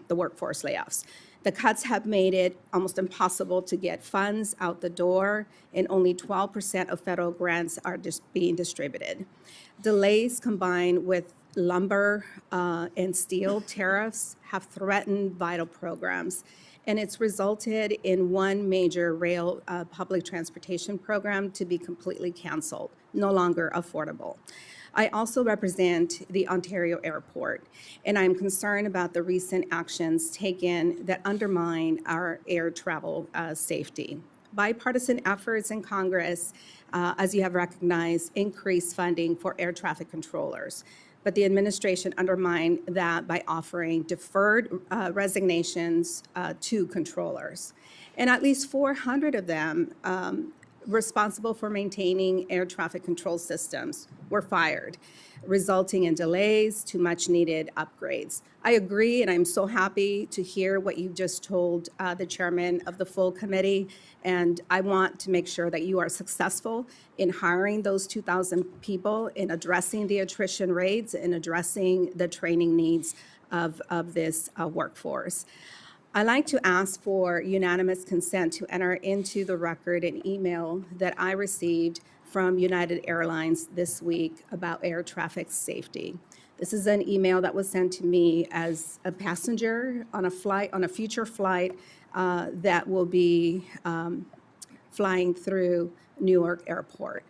the workforce layoffs. The cuts have made it almost impossible to get funds out the door, and only 12% of federal grants are just being distributed. Delays combined with lumber and steel tariffs have threatened vital programs, and it's resulted in one major rail public transportation program to be completely canceled, no longer affordable. I also represent the Ontario Airport, and I'm concerned about the recent actions taken that undermine our air travel safety. Bipartisan efforts in Congress, as you have recognized, increased funding for air traffic controllers. But the administration undermined that by offering deferred resignations to controllers. And at least 400 of them responsible for maintaining air traffic control systems were fired, resulting in delays to much-needed upgrades. I agree, and I'm so happy to hear what you just told the chairman of the full committee, and I want to make sure that you are successful in hiring those 2,000 people, in addressing the attrition rates, and addressing the training needs of this workforce. I'd like to ask for unanimous consent to enter into the record an email that I received from United Airlines this week about air traffic safety. This is an email that was sent to me as a passenger on a future flight that will be flying through Newark Airport.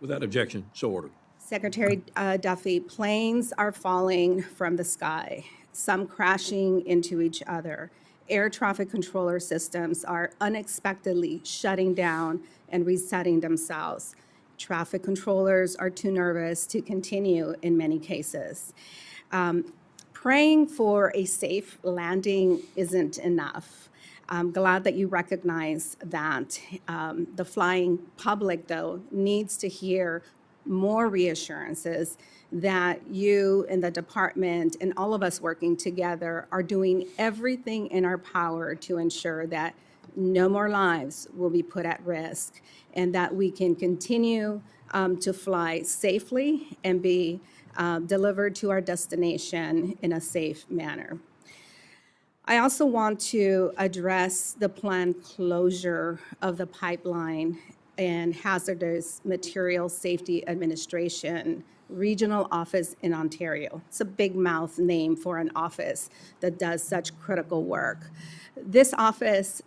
Without objection, so ordered. Secretary Duffy, planes are falling from the sky, some crashing into each other. Air traffic controller systems are unexpectedly shutting down and resetting themselves. Traffic controllers are too nervous to continue in many cases. Praying for a safe landing isn't enough. I'm glad that you recognize that. The flying public, though, needs to hear more reassurances that you and the department and all of us working together are doing everything in our power to ensure that no more lives will be put at risk and that we can continue to fly safely and be delivered to our destination in a safe manner. I also want to address the planned closure of the pipeline and Hazardous Materials Safety Administration regional office in Ontario. It's a big mouth name for an office that does such critical work. This office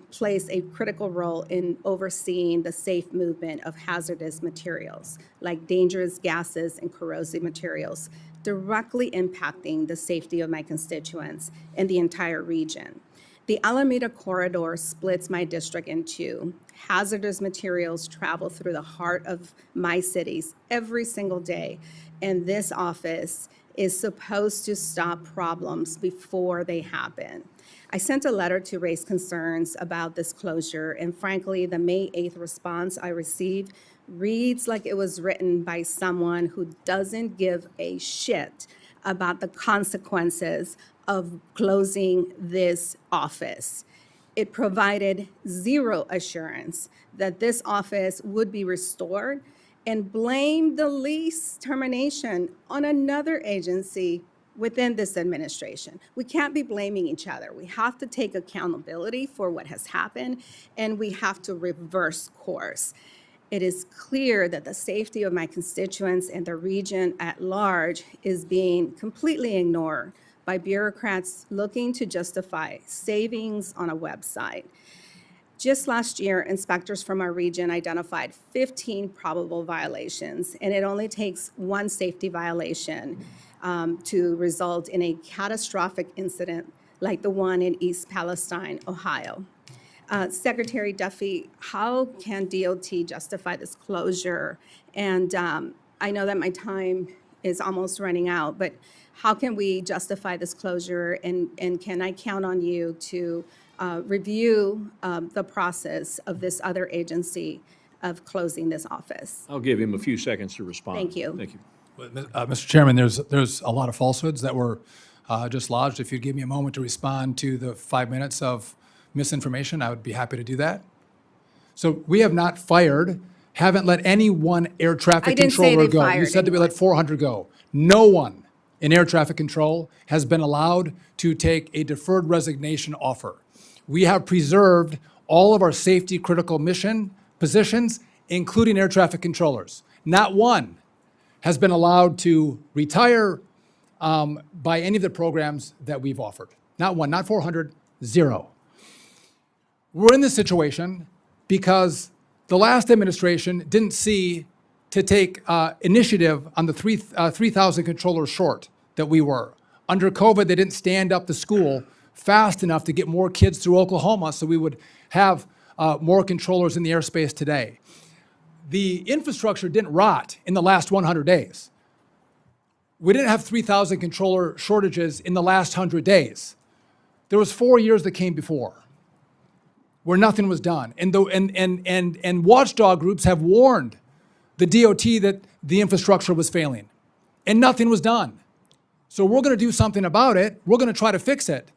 plays a critical role in overseeing the safe movement of hazardous materials like dangerous gases and corrosive materials, directly impacting the safety of my constituents and the entire region. The Alameda Corridor splits my district in two. Hazardous materials travel through the heart of my cities every single day, and this office is supposed to stop problems before they happen. I sent a letter to raise concerns about this closure, and frankly, the May 8th response I received reads like it was written by someone who doesn't give a shit about the consequences of closing this office. It provided zero assurance that this office would be restored and blamed the lease termination on another agency within this administration. We can't be blaming each other. We have to take accountability for what has happened, and we have to reverse course. It is clear that the safety of my constituents and the region at large is being completely ignored by bureaucrats looking to justify savings on a website. Just last year, inspectors from our region identified 15 probable violations, and it only takes one safety violation to result in a catastrophic incident like the one in East Palestine, Ohio. Secretary Duffy, how can DOT justify this closure? And I know that my time is almost running out, but how can we justify this closure, and can I count on you to review the process of this other agency of closing this office? I'll give him a few seconds to respond. Thank you. Thank you. Mr. Chairman, there's a lot of falsehoods that were just lodged. If you'd give me a moment to respond to the 5 minutes of misinformation, I would be happy to do that. So we have not fired, haven't let any one air traffic I didn't say controller they go. You fired said that we let anyone. 400 go. No one in air traffic control has been allowed to take a deferred resignation offer. We have preserved all of our safety critical mission positions, including air traffic controllers. Not one has been allowed to retire by any of the programs that we've offered. Not one, not 400, zero. We're in this situation because the last administration didn't see to take initiative on the 3,000 controllers short that we were. Under COVID, they didn't stand up the school fast enough to get more kids through Oklahoma so we would have more controllers in the airspace today. The infrastructure didn't rot in the last 100 days. We didn't have 3,000 controller shortages in the last 100 days. There was 4 years that came before. where nothing was done. And watchdog groups have warned the DOT that the infrastructure was failing, and nothing was done. So we're going to do something about it. We're going to try to fix it.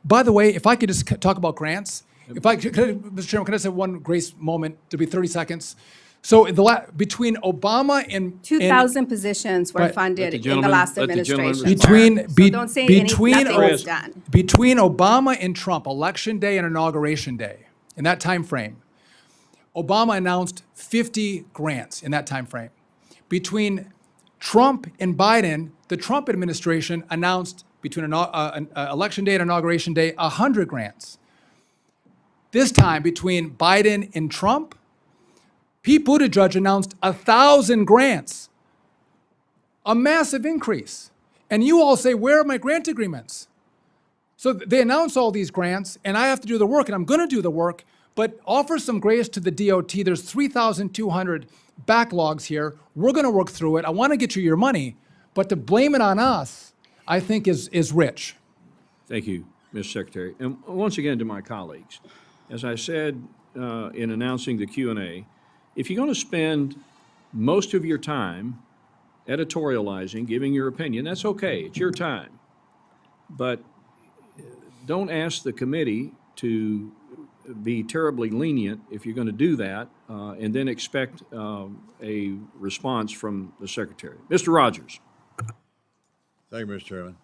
By the way, if I could just talk about grants, Mr. Chairman, can I say one grace moment? To be 30 seconds. So between Obama and 2,000 positions were Right. funded the in the gentleman- last let the gentleman administration. respond. sir. So don't say nothing was done. Between Obama and Trump, election day and inauguration day, in that time frame, Obama announced 50 grants in that time frame. Between Trump and Biden, the Trump administration announced between election day and inauguration day 100 grants. This time, between Biden and Trump, Pete Buttigieg announced 1,000 grants, a massive increase. And you all say, where are my grant agreements? So they announce all these grants, and I have to do the work, and I'm going to do the work, but offer some grace to the DOT. There's 3,200 backlogs here. We're going to work through it. I want to get you your money, but to blame it on us, I think is rich. Thank you, Mr. Secretary. And once again to my colleagues, as I said in announcing the Q&A, if you're going to spend most of your time editorializing, giving your opinion, that's okay. It's your time. But don't ask the committee to be terribly lenient if you're going to do that, and then expect a response from the Secretary. Mr. Rogers. Thank you, Mr. Chairman.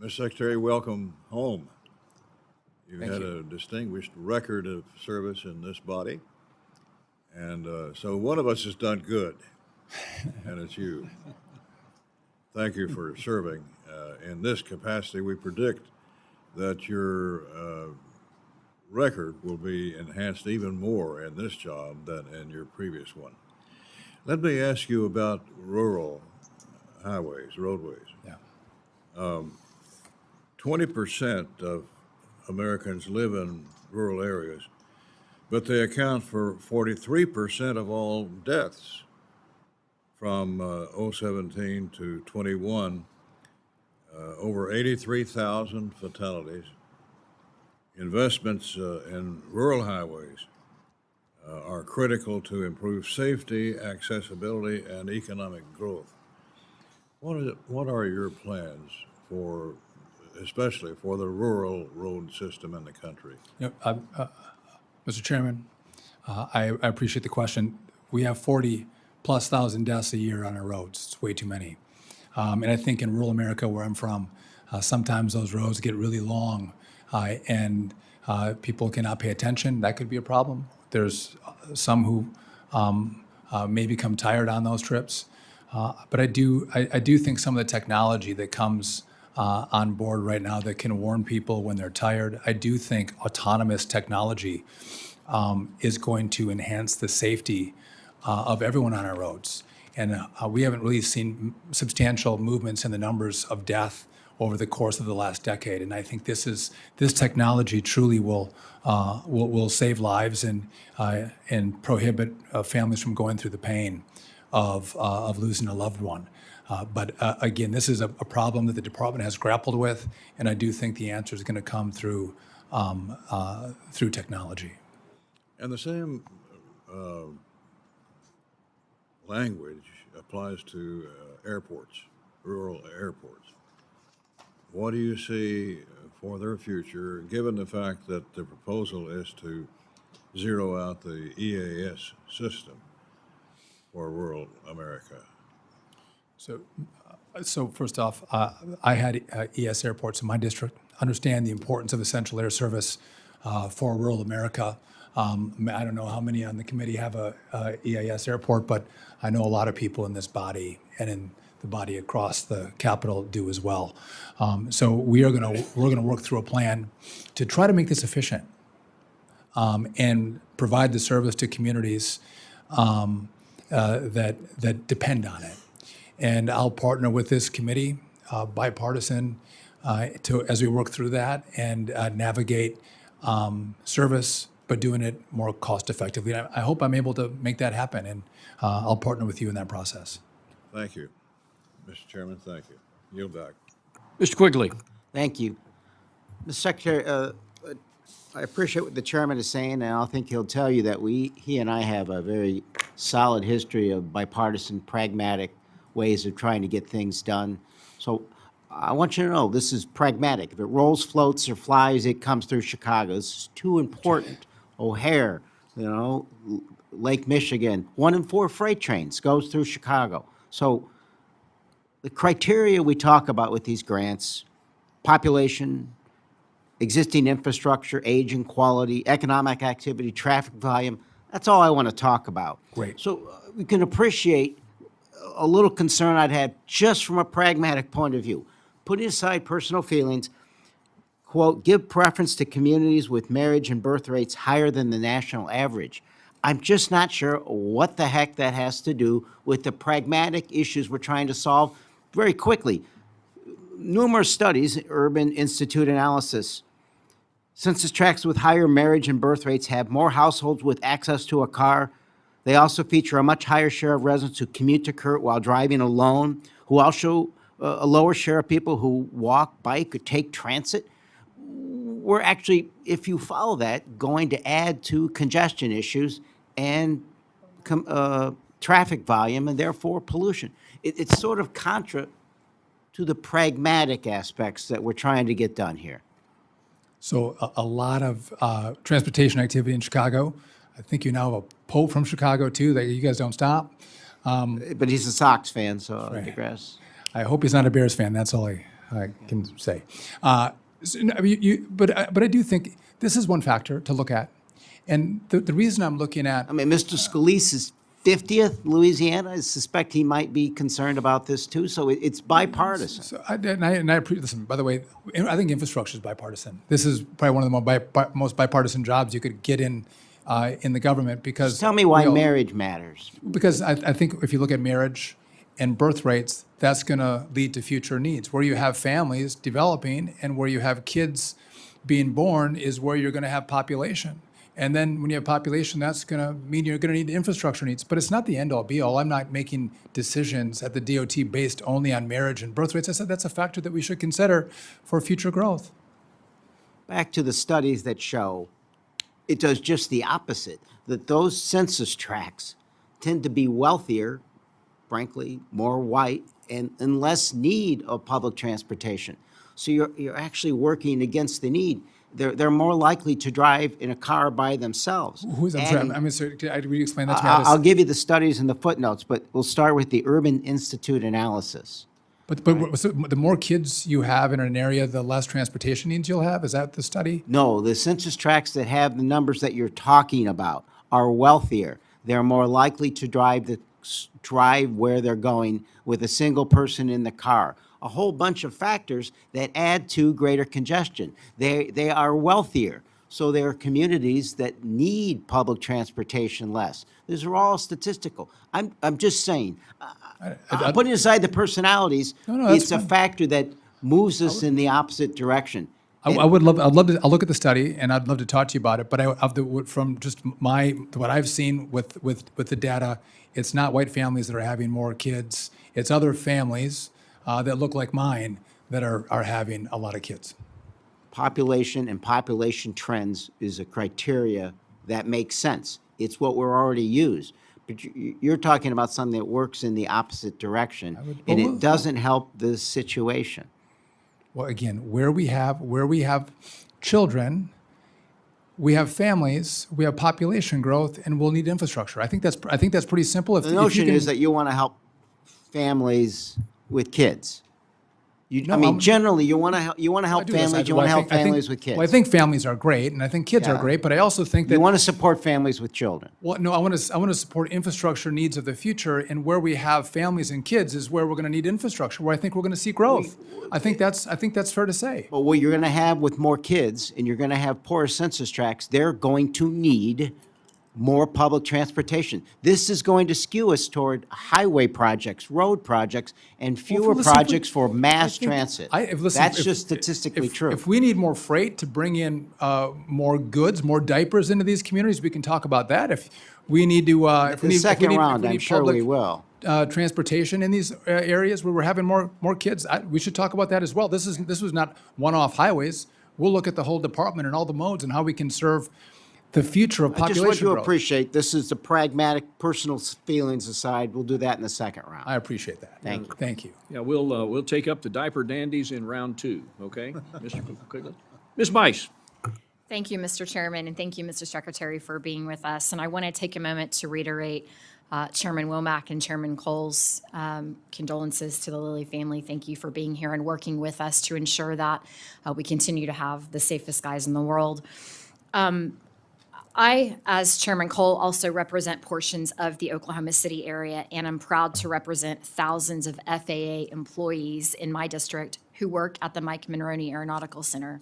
Mr. Secretary, welcome home. You've had a distinguished record of service in this body, and so one of us has done good, and it's you. Thank you for serving. In this capacity, we predict that your record will be enhanced even more in this job than in your previous one. Let me ask you about rural highways, roadways. Yeah. 20% of Americans live in rural areas, but they account for 43% of all deaths from 2017 to 21. Over 83,000 fatalities. Investments in rural highways are critical to improve safety, accessibility, and economic growth. What are your plans for, especially for the rural road system in the country? Mr. Chairman, I appreciate the question. We have 40+ thousand deaths a year on our roads. It's way too many. And I think in rural America, where I'm from, sometimes those roads get really long and people cannot pay attention. That could be a problem. There's some who may become tired on those trips. But I do think some of the technology that comes on board right now that can warn people when they're tired, I do think autonomous technology is going to enhance the safety of everyone on our roads. And we haven't really seen substantial movements in the numbers of death over the course of the last decade. And I think this technology truly will save lives and prohibit families from going through the pain of losing a loved one. But again, this is a problem that the department has grappled with, and I do think the answer is going to come through technology. And the same language applies to airports, rural airports. What do you see for their future, given the fact that the proposal is to zero out the EAS system for rural America? So first off, I had ES airports in my district. Understand the importance of essential air service for rural America. I don't know how many on the committee have a EIS airport, but I know a lot of people in this body and in the body across the Capitol do as well. So we're gonna work through a plan to try to make this efficient and provide the service to communities that depend on it. And I'll partner with this committee, bipartisan, as we work through that and navigate service, but doing it more cost effectively. And I hope I'm able to make that happen, and I'll partner with you in that process. Thank you. Mr. Chairman, thank you. Yield back. Mr. Quigley. Thank you. Mr. Secretary, I appreciate what the chairman is saying, and I think he'll tell you that he and I have a very solid history of bipartisan, pragmatic ways of trying to get things done. So I want you to know, this is pragmatic. If it rolls, floats, or flies, it comes through Chicago. This is too important. O'Hare, Lake Michigan, 1 in 4 freight trains goes through Chicago. So the criteria we talk about with these grants, population, existing infrastructure, age and quality, economic activity, traffic volume, that's all I want to talk about. Great. So we can appreciate a little concern I'd have just from a pragmatic point of view. Putting aside personal feelings, quote, give preference to communities with marriage and birth rates higher than the national average. I'm just not sure what the heck that has to do with the pragmatic issues we're trying to solve very quickly. Numerous studies, Urban Institute analysis, census tracts with higher marriage and birth rates have more households with access to a car. They also feature a much higher share of residents who commute to Kurt while driving alone, who also a lower share of people who walk, bike, or take transit. We're actually, if you follow that, going to add to congestion issues and traffic volume and therefore pollution. It's sort of contra to the pragmatic aspects that we're trying to get done here. So a lot of transportation activity in Chicago. I think you now have a pope from Chicago too, that you guys don't stop. But he's a Sox fan, so I digress. I hope he's not a Bears fan. That's all I can say. But I do think this is one factor to look at. And the reason I'm looking at, I mean, Mr. Scalise's 50th Louisiana, I suspect he might be concerned about this too, so it's bipartisan. so listen, by the way, I think infrastructure is bipartisan. This is probably one of the most bipartisan jobs you could get in the government because. Tell me why we all- marriage matters. Because I think if you look at marriage and birth rates, that's going to lead to future needs. Where you have families developing and where you have kids being born is where you're going to have population. And then when you have population, that's going to mean you're going to need infrastructure needs. But it's not the end-all, be-all. I'm not making decisions at the DOT based only on marriage and birth rates. I said that's a factor that we should consider for future growth. Back to the studies that show it does just the opposite, that those census tracts tend to be wealthier, frankly, more white, and less need of public transportation. So you're actually working against the need. They're more likely to drive in a car by themselves. I'm sorry, will you explain that to me? I'll give you the studies and the footnotes, but we'll start with the Urban Institute analysis. But so the more kids you have in an area, the less transportation needs you'll have? Is that the study? No, the census tracts that have the numbers that you're talking about are wealthier. They're more likely to drive where they're going with a single person in the car. A whole bunch of factors that add to greater congestion. They are wealthier, so there are communities that need public transportation less. These are all statistical. I'm just saying, putting aside the personalities, that's it's a fine. factor that moves us in the opposite direction. I'd love to. I'll look at the study and I'd love to talk to you about it. But from just what I've seen with the data, it's not white families that are having more kids. It's other families that look like mine that are having a lot of kids. Population and population trends is a criteria that makes sense. It's what we're already used. But you're talking about something that works in the opposite direction, and it doesn't help the situation. Well, again, where we have children, we have families, we have population growth, and we'll need infrastructure. I think that's pretty simple. The notion is that you want to help families with kids. Generally, you want to help families. You want to help families with kids. Well, I think families are great, and I think kids are Yeah. great. But I also think that You want to support families with children. Well, no, I want to support infrastructure needs of the future, and where we have families and kids is where we're going to need infrastructure. Where I think we're going to see growth. I think that's fair to say. But what you're going to have with more kids, and you're going to have poorer census tracts, they're going to need more public transportation. This is going to skew us toward highway projects, road projects, and fewer listen, projects for mass I think- transit. Listen, That's just statistically true. If we need more freight to bring in more goods, more diapers into these communities, we can talk about that. If we need to, if we The need, second if we need, round, if we I'm need sure public, we will. Transportation in these areas where we're having more kids, we should talk about that as well. This was not one-off highways. we'll look at the whole department and all the modes and how we can serve the future of I just want population you to growth. appreciate, this is the pragmatic, personal feelings aside. We'll do that in the second round. I appreciate that. Thank you. Thank you. Yeah, we'll take up the diaper dandies in round 2, okay? Mr. Quigley? Ms. Bice? Thank you, Mr. Chairman, and thank you, Mr. Secretary, for being with us. And I want to take a moment to reiterate Chairman Womack and Chairman Cole's condolences to the Lilly family. Thank you for being here and working with us to ensure that we continue to have the safest skies in the world. I, as Chairman Cole, also represent portions of the Oklahoma City area, and I'm proud to represent thousands of FAA employees in my district who work at the Mike Monroney Aeronautical Center.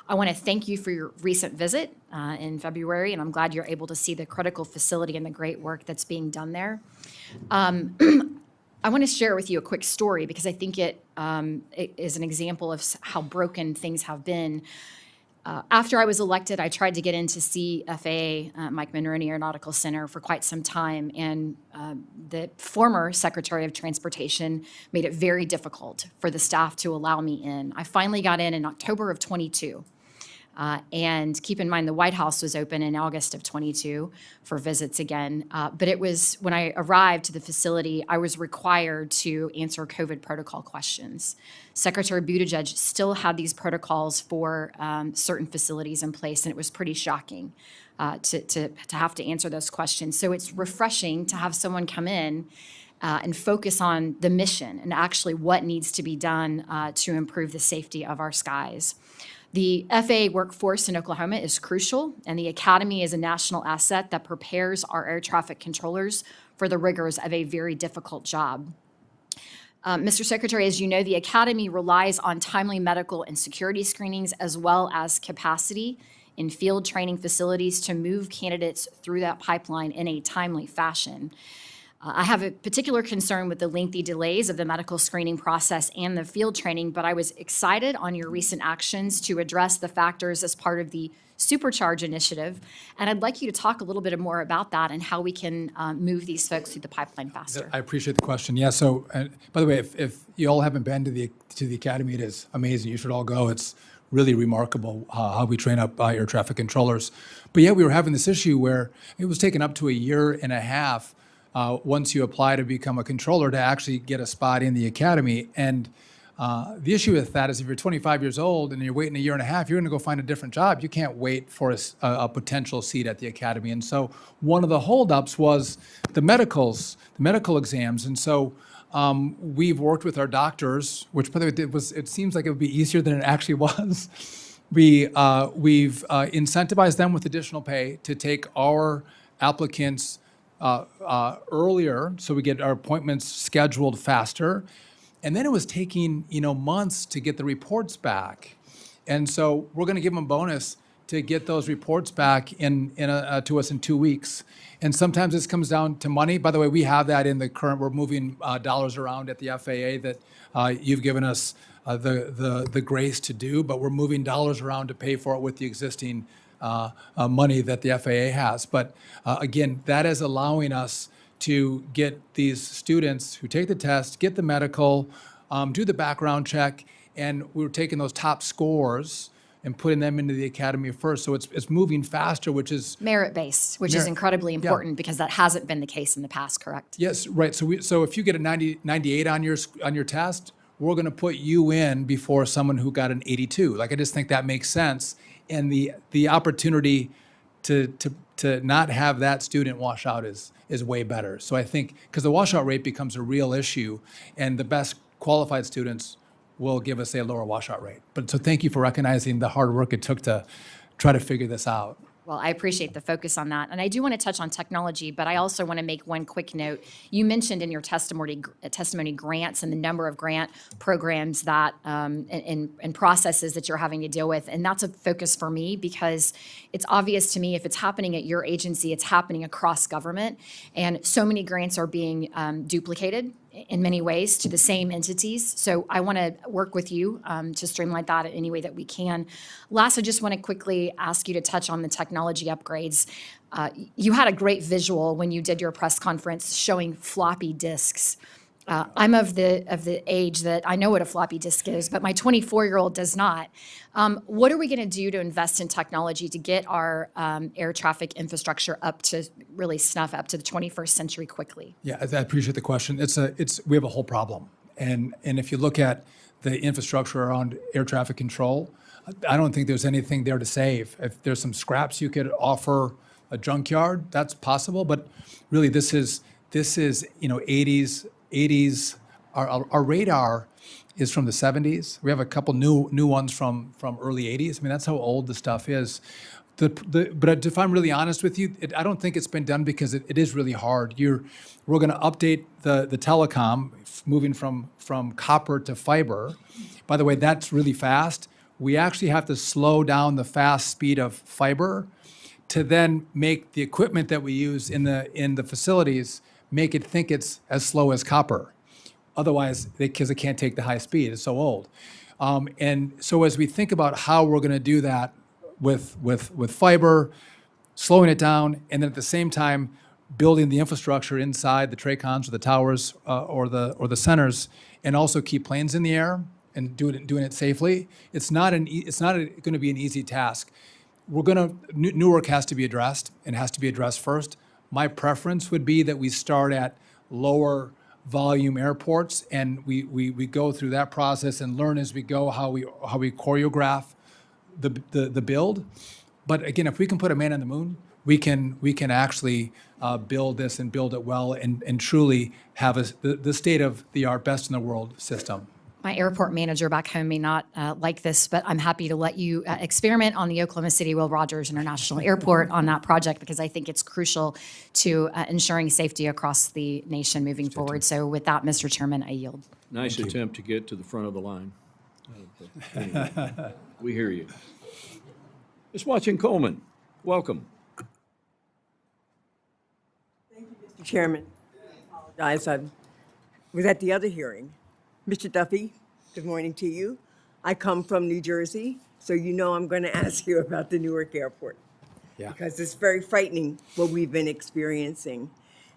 I want to thank you for your recent visit in February, and I'm glad you're able to see the critical facility and the great work that's being done there. I want to share with you a quick story because I think it is an example of how broken things have been. After I was elected, I tried to get in to see FAA, Mike Monroney Aeronautical Center, for quite some time, and the former Secretary of Transportation made it very difficult for the staff to allow me in. I finally got in October of 22. And keep in mind, the White House was open in August of 22 for visits again. But it was, when I arrived to the facility, I was required to answer COVID protocol questions. Secretary Buttigieg still had these protocols for certain facilities in place, and it was pretty shocking to have to answer those questions. So it's refreshing to have someone come in and focus on the mission and actually what needs to be done to improve the safety of our skies. The FAA workforce in Oklahoma is crucial, and the Academy is a national asset that prepares our air traffic controllers for the rigors of a very difficult job. Mr. Secretary, as you know, the Academy relies on timely medical and security screenings as well as capacity in field training facilities to move candidates through that pipeline in a timely fashion. I have a particular concern with the lengthy delays of the medical screening process and the field training, but I was excited on your recent actions to address the factors as part of the Supercharge initiative. And I'd like you to talk a little bit more about that and how we can move these folks through the pipeline faster. I appreciate the question. Yeah, so, by the way, if you all haven't been to the Academy, it is amazing. You should all go. It's really remarkable how we train up air traffic controllers. But yeah, we were having this issue where it was taken up to a year and a half once you apply to become a controller to actually get a spot in the Academy. And the issue with that is if you're 25 years old and you're waiting a year and a half, you're going to go find a different job. You can't wait for a potential seat at the Academy. And so one of the holdups was the medical exams. And so we've worked with our doctors, which, by the way, it seems like it would be easier than it actually was. We've incentivized them with additional pay to take our applicants earlier, so we get our appointments scheduled faster. And then it was taking, months to get the reports back. And so we're going to give them a bonus to get those reports back to us in 2 weeks. And sometimes this comes down to money. By the way, we have that in the current, we're moving dollars around at the FAA that you've given us the grace to do, but we're moving dollars around to pay for it with the existing money that the FAA has. But again, that is allowing us to get these students who take the test, get the medical, do the background check, and we're taking those top scores and putting them into the Academy first. So it's moving faster, which is Merit-based, which is incredibly important because that hasn't been the case in the past, correct? yes, right. So if you get a 98 on your test, we're going to put you in before someone who got an 82. I just think that makes sense. And the opportunity to not have that student wash out is way better. So I think, because the washout rate becomes a real issue, and the best qualified students will give us a lower washout rate. But so thank you for recognizing the hard work it took to try to figure this out. Well, I appreciate the focus on that. And I do want to touch on technology, but I also want to make one quick note. You mentioned in your testimony grants and the number of grant programs that and processes that you're having to deal with. And that's a focus for me because it's obvious to me if it's happening at your agency, it's happening across government. And so many grants are being duplicated in many ways to the same entities. So I want to work with you to streamline that in any way that we can. Last, I just want to quickly ask you to touch on the technology upgrades. You had a great visual when you did your press conference showing floppy disks I'm of the age that I know what a floppy disk is, but my 24-year-old does not. What are we going to do to invest in technology to get our air traffic infrastructure up to really snuff up to the 21st century quickly? Yeah, I appreciate the question. We have a whole problem. And if you look at the infrastructure around air traffic control, I don't think there's anything there to save. If there's some scraps you could offer a junkyard, that's possible. But really, this is 80s. Our radar is from the 70s. We have a couple new ones from early 80s. I mean, that's how old the stuff is. But if I'm really honest with you, I don't think it's been done because it is really hard. We're going to update the telecom, moving from copper to fiber. By the way, that's really fast. We actually have to slow down the fast speed of fiber to then make the equipment that we use in the facilities make it think it's as slow as copper. Otherwise, because it can't take the high speed, it's so old. And so as we think about how we're going to do that with fiber, slowing it down, and then at the same time building the infrastructure inside the TRACONs or the towers or the centers, and also keep planes in the air and doing it safely. It's not going to be an easy task. Newark has to be addressed and has to be addressed first. My preference would be that we start at lower volume airports and we go through that process and learn as we go how we choreograph the build. But again, if we can put a man on the moon, we can actually build this and build it well and truly have the state of the art, best in the world system. My airport manager back home may not like this, but I'm happy to let you experiment on the Oklahoma City Will Rogers International Airport on that project because I think it's crucial to ensuring safety across the nation moving forward. So with that, Mr. Chairman, I yield. Nice attempt to get to the front of the line. Anyway, we hear you. Ms. Watson-Coleman, welcome. Mr. Chairman, I apologize. I was at the other hearing. Mr. Duffy, good morning to you. I come from New Jersey, so you know I'm going to ask you about the Newark Airport. Yeah. Because it's very frightening what we've been experiencing.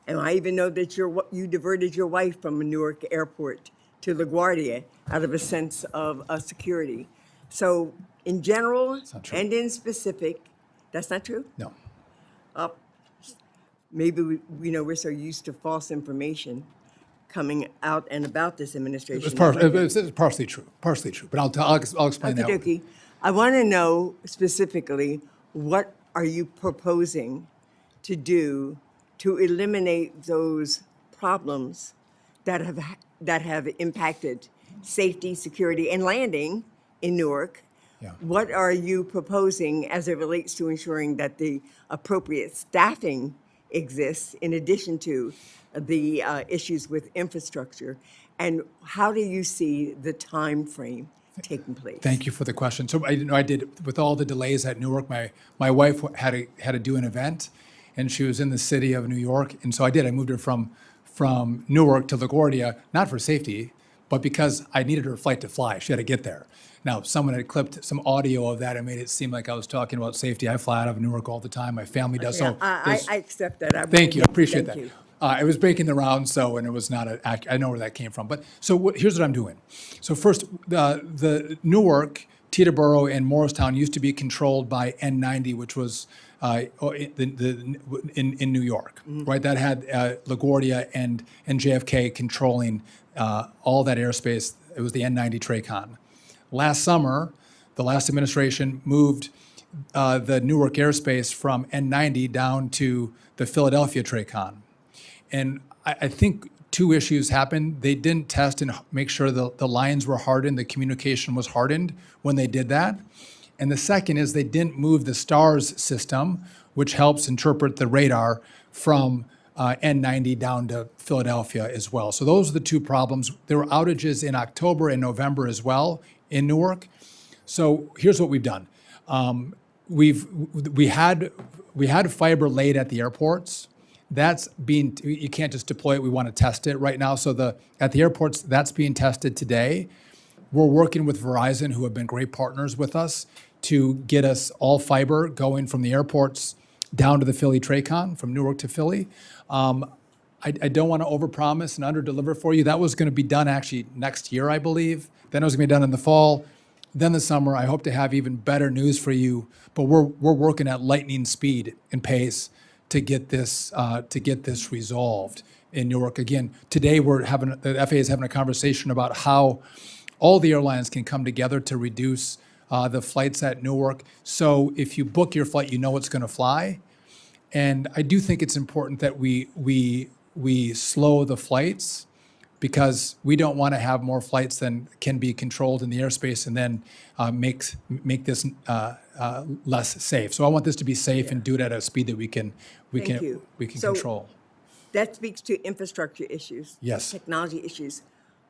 And I even know that you diverted your wife from Newark Airport to LaGuardia out of a sense of security. So in general not true. and in specific, that's not true? No. Maybe we're so used to false information coming out and about this administration. It's partially true, but I'll explain that. Okey-dokey. I want to know specifically, what are you proposing to do to eliminate those problems that have impacted safety, security, and landing in Newark? Yeah. What are you proposing as it relates to ensuring that the appropriate staffing exists in addition to the issues with infrastructure? And how do you see the time frame taking place? Thank you for the question. So I did, with all the delays at Newark, my wife had to do an event, and she was in the city of New York, and so I did. I moved her from Newark to LaGuardia, not for safety, but because I needed her flight to fly. She had to get there. Now, someone had clipped some audio of that and made it seem like I was talking about safety. I fly out of Newark all the time. My family does. Yeah, So I accept that. thank you. I appreciate Thank that. you. It was breaking the rounds, and it was not I know where that came from. But so here's what I'm doing. So first, the Newark, Teterboro, and Morristown used to be controlled by N90, which was in New York, right? That had LaGuardia and JFK controlling all that airspace. It was the N90 TRACON. Last summer, the last administration moved the Newark airspace from N90 down to the Philadelphia TRACON. And I think two issues happened. They didn't test and make sure the lines were hardened, the communication was hardened when they did that. And the second is they didn't move the STARS system, which helps interpret the radar from N90 down to Philadelphia as well. So those are the two problems. There were outages in October and November as well in Newark. So here's what we've done. We had fiber laid at the airports. You can't just deploy it. We want to test it right now. So at the airports, that's being tested today. We're working with Verizon, who have been great partners with us, to get us all fiber going from the airports down to the Philly TRACON, from Newark to Philly. I don't want to overpromise and underdeliver for you. That was going to be done actually next year, I believe. Then it was going to be done in the fall, then the summer. I hope to have even better news for you. But we're working at lightning speed and pace to get this resolved in Newark. Again, today the FAA is having a conversation about how all the airlines can come together to reduce the flights at Newark. So if you book your flight, you know it's going to fly. And I do think it's important that we slow the flights, because we don't want to have more flights than can be controlled in the airspace and then make this less safe. So I want this to be safe and do it at a speed that we can Thank you. So- control. That speaks to infrastructure issues. Yes. Technology issues.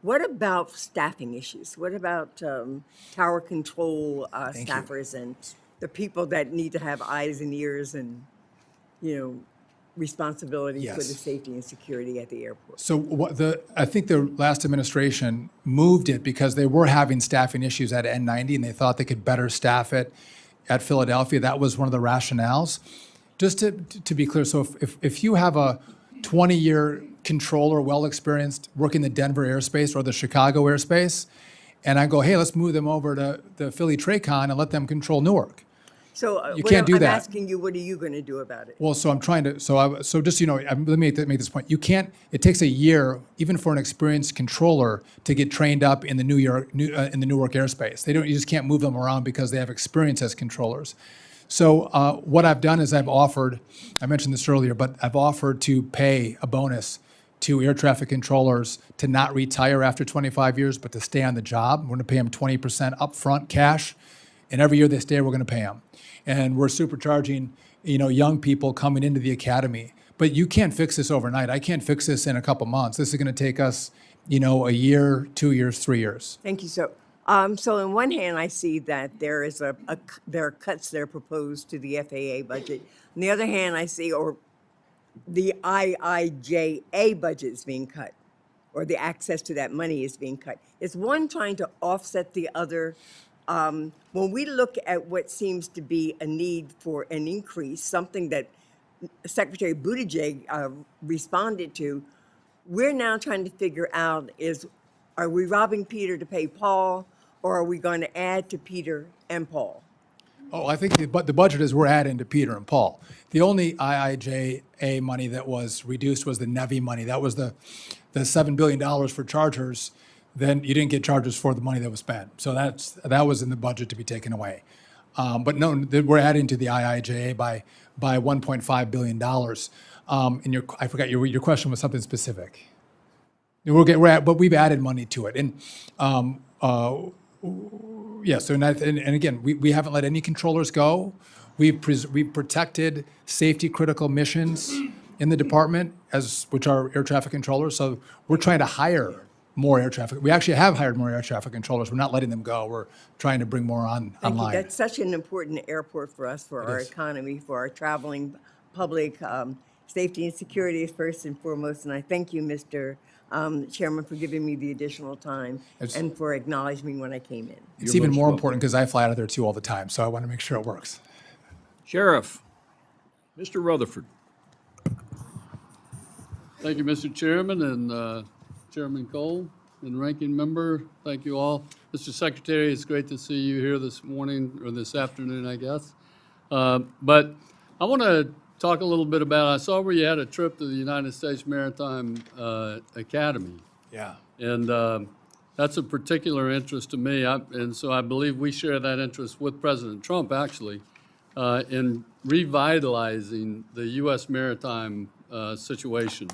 What about staffing issues? What about tower control Thank you. staffers and the people that need to have eyes and ears and, responsibility for the Yes. safety and security at the airport? So I think the last administration moved it because they were having staffing issues at N90 and they thought they could better staff it at Philadelphia. That was one of the rationales. Just to be clear, so if you have a 20-year controller, well-experienced, working the Denver airspace or the Chicago airspace, and I go, hey, let's move them over to the Philly TRACON and let them control Newark. So You can't do I'm that. asking you, what are you going to do about it? Well, so I'm trying to, so just, let me make this point. You can't, it takes a year, even for an experienced controller, to get trained up in the Newark airspace. You just can't move them around because they have experience as controllers. So what I've done is I mentioned this earlier, but I've offered to pay a bonus to air traffic controllers to not retire after 25 years, but to stay on the job. We're going to pay them 20% upfront cash, and every year they stay, we're going to pay them. And we're supercharging, young people coming into the academy. But you can't fix this overnight. I can't fix this in a couple months. This is going to take us, a year, 2 years, 3 years. Thank you. So on one hand, I see that there are cuts that are proposed to the FAA budget. On the other hand, I see, or the IIJA budget is being cut, or the access to that money is being cut. Is one trying to offset the other? When we look at what seems to be a need for an increase, something that Secretary Buttigieg responded to, we're now trying to figure out are we robbing Peter to pay Paul, or are we going to add to Peter and Paul? Oh, I think the budget is we're adding to Peter and Paul. The only IIJA money that was reduced was the NEVI money. That was the $7 billion for chargers. Then you didn't get charges for the money that was spent. So that was in the budget to be taken away. But no, we're adding to the IIJA by $1.5 billion. And I forgot your question was something specific. But we've added money to it. And yes, and again, we haven't let any controllers go. We've protected safety critical missions in the department, which are air traffic controllers. So we're trying to hire more air traffic. We actually have hired more air traffic controllers. We're not letting them go. We're trying to bring more Thank online. you. That's such an important airport for us, for our is. economy, for our traveling public. Safety and security is first and foremost. And I thank you, Mr. Chairman, for giving me the additional time and for acknowledging me when I came in. It's even more important because I fly out of there too all the time. So I want to make sure it works. Sheriff, Mr. Rutherford. Thank you, Mr. Chairman, and Chairman Cole and Ranking Member. Thank you all. Mr. Secretary, it's great to see you here this morning, or this afternoon, I guess. But I want to talk a little bit about, I saw where you had a trip to the United States Maritime Academy. Yeah. And that's a particular interest to me. And so I believe we share that interest with President Trump, actually, in revitalizing the U.S. maritime situation.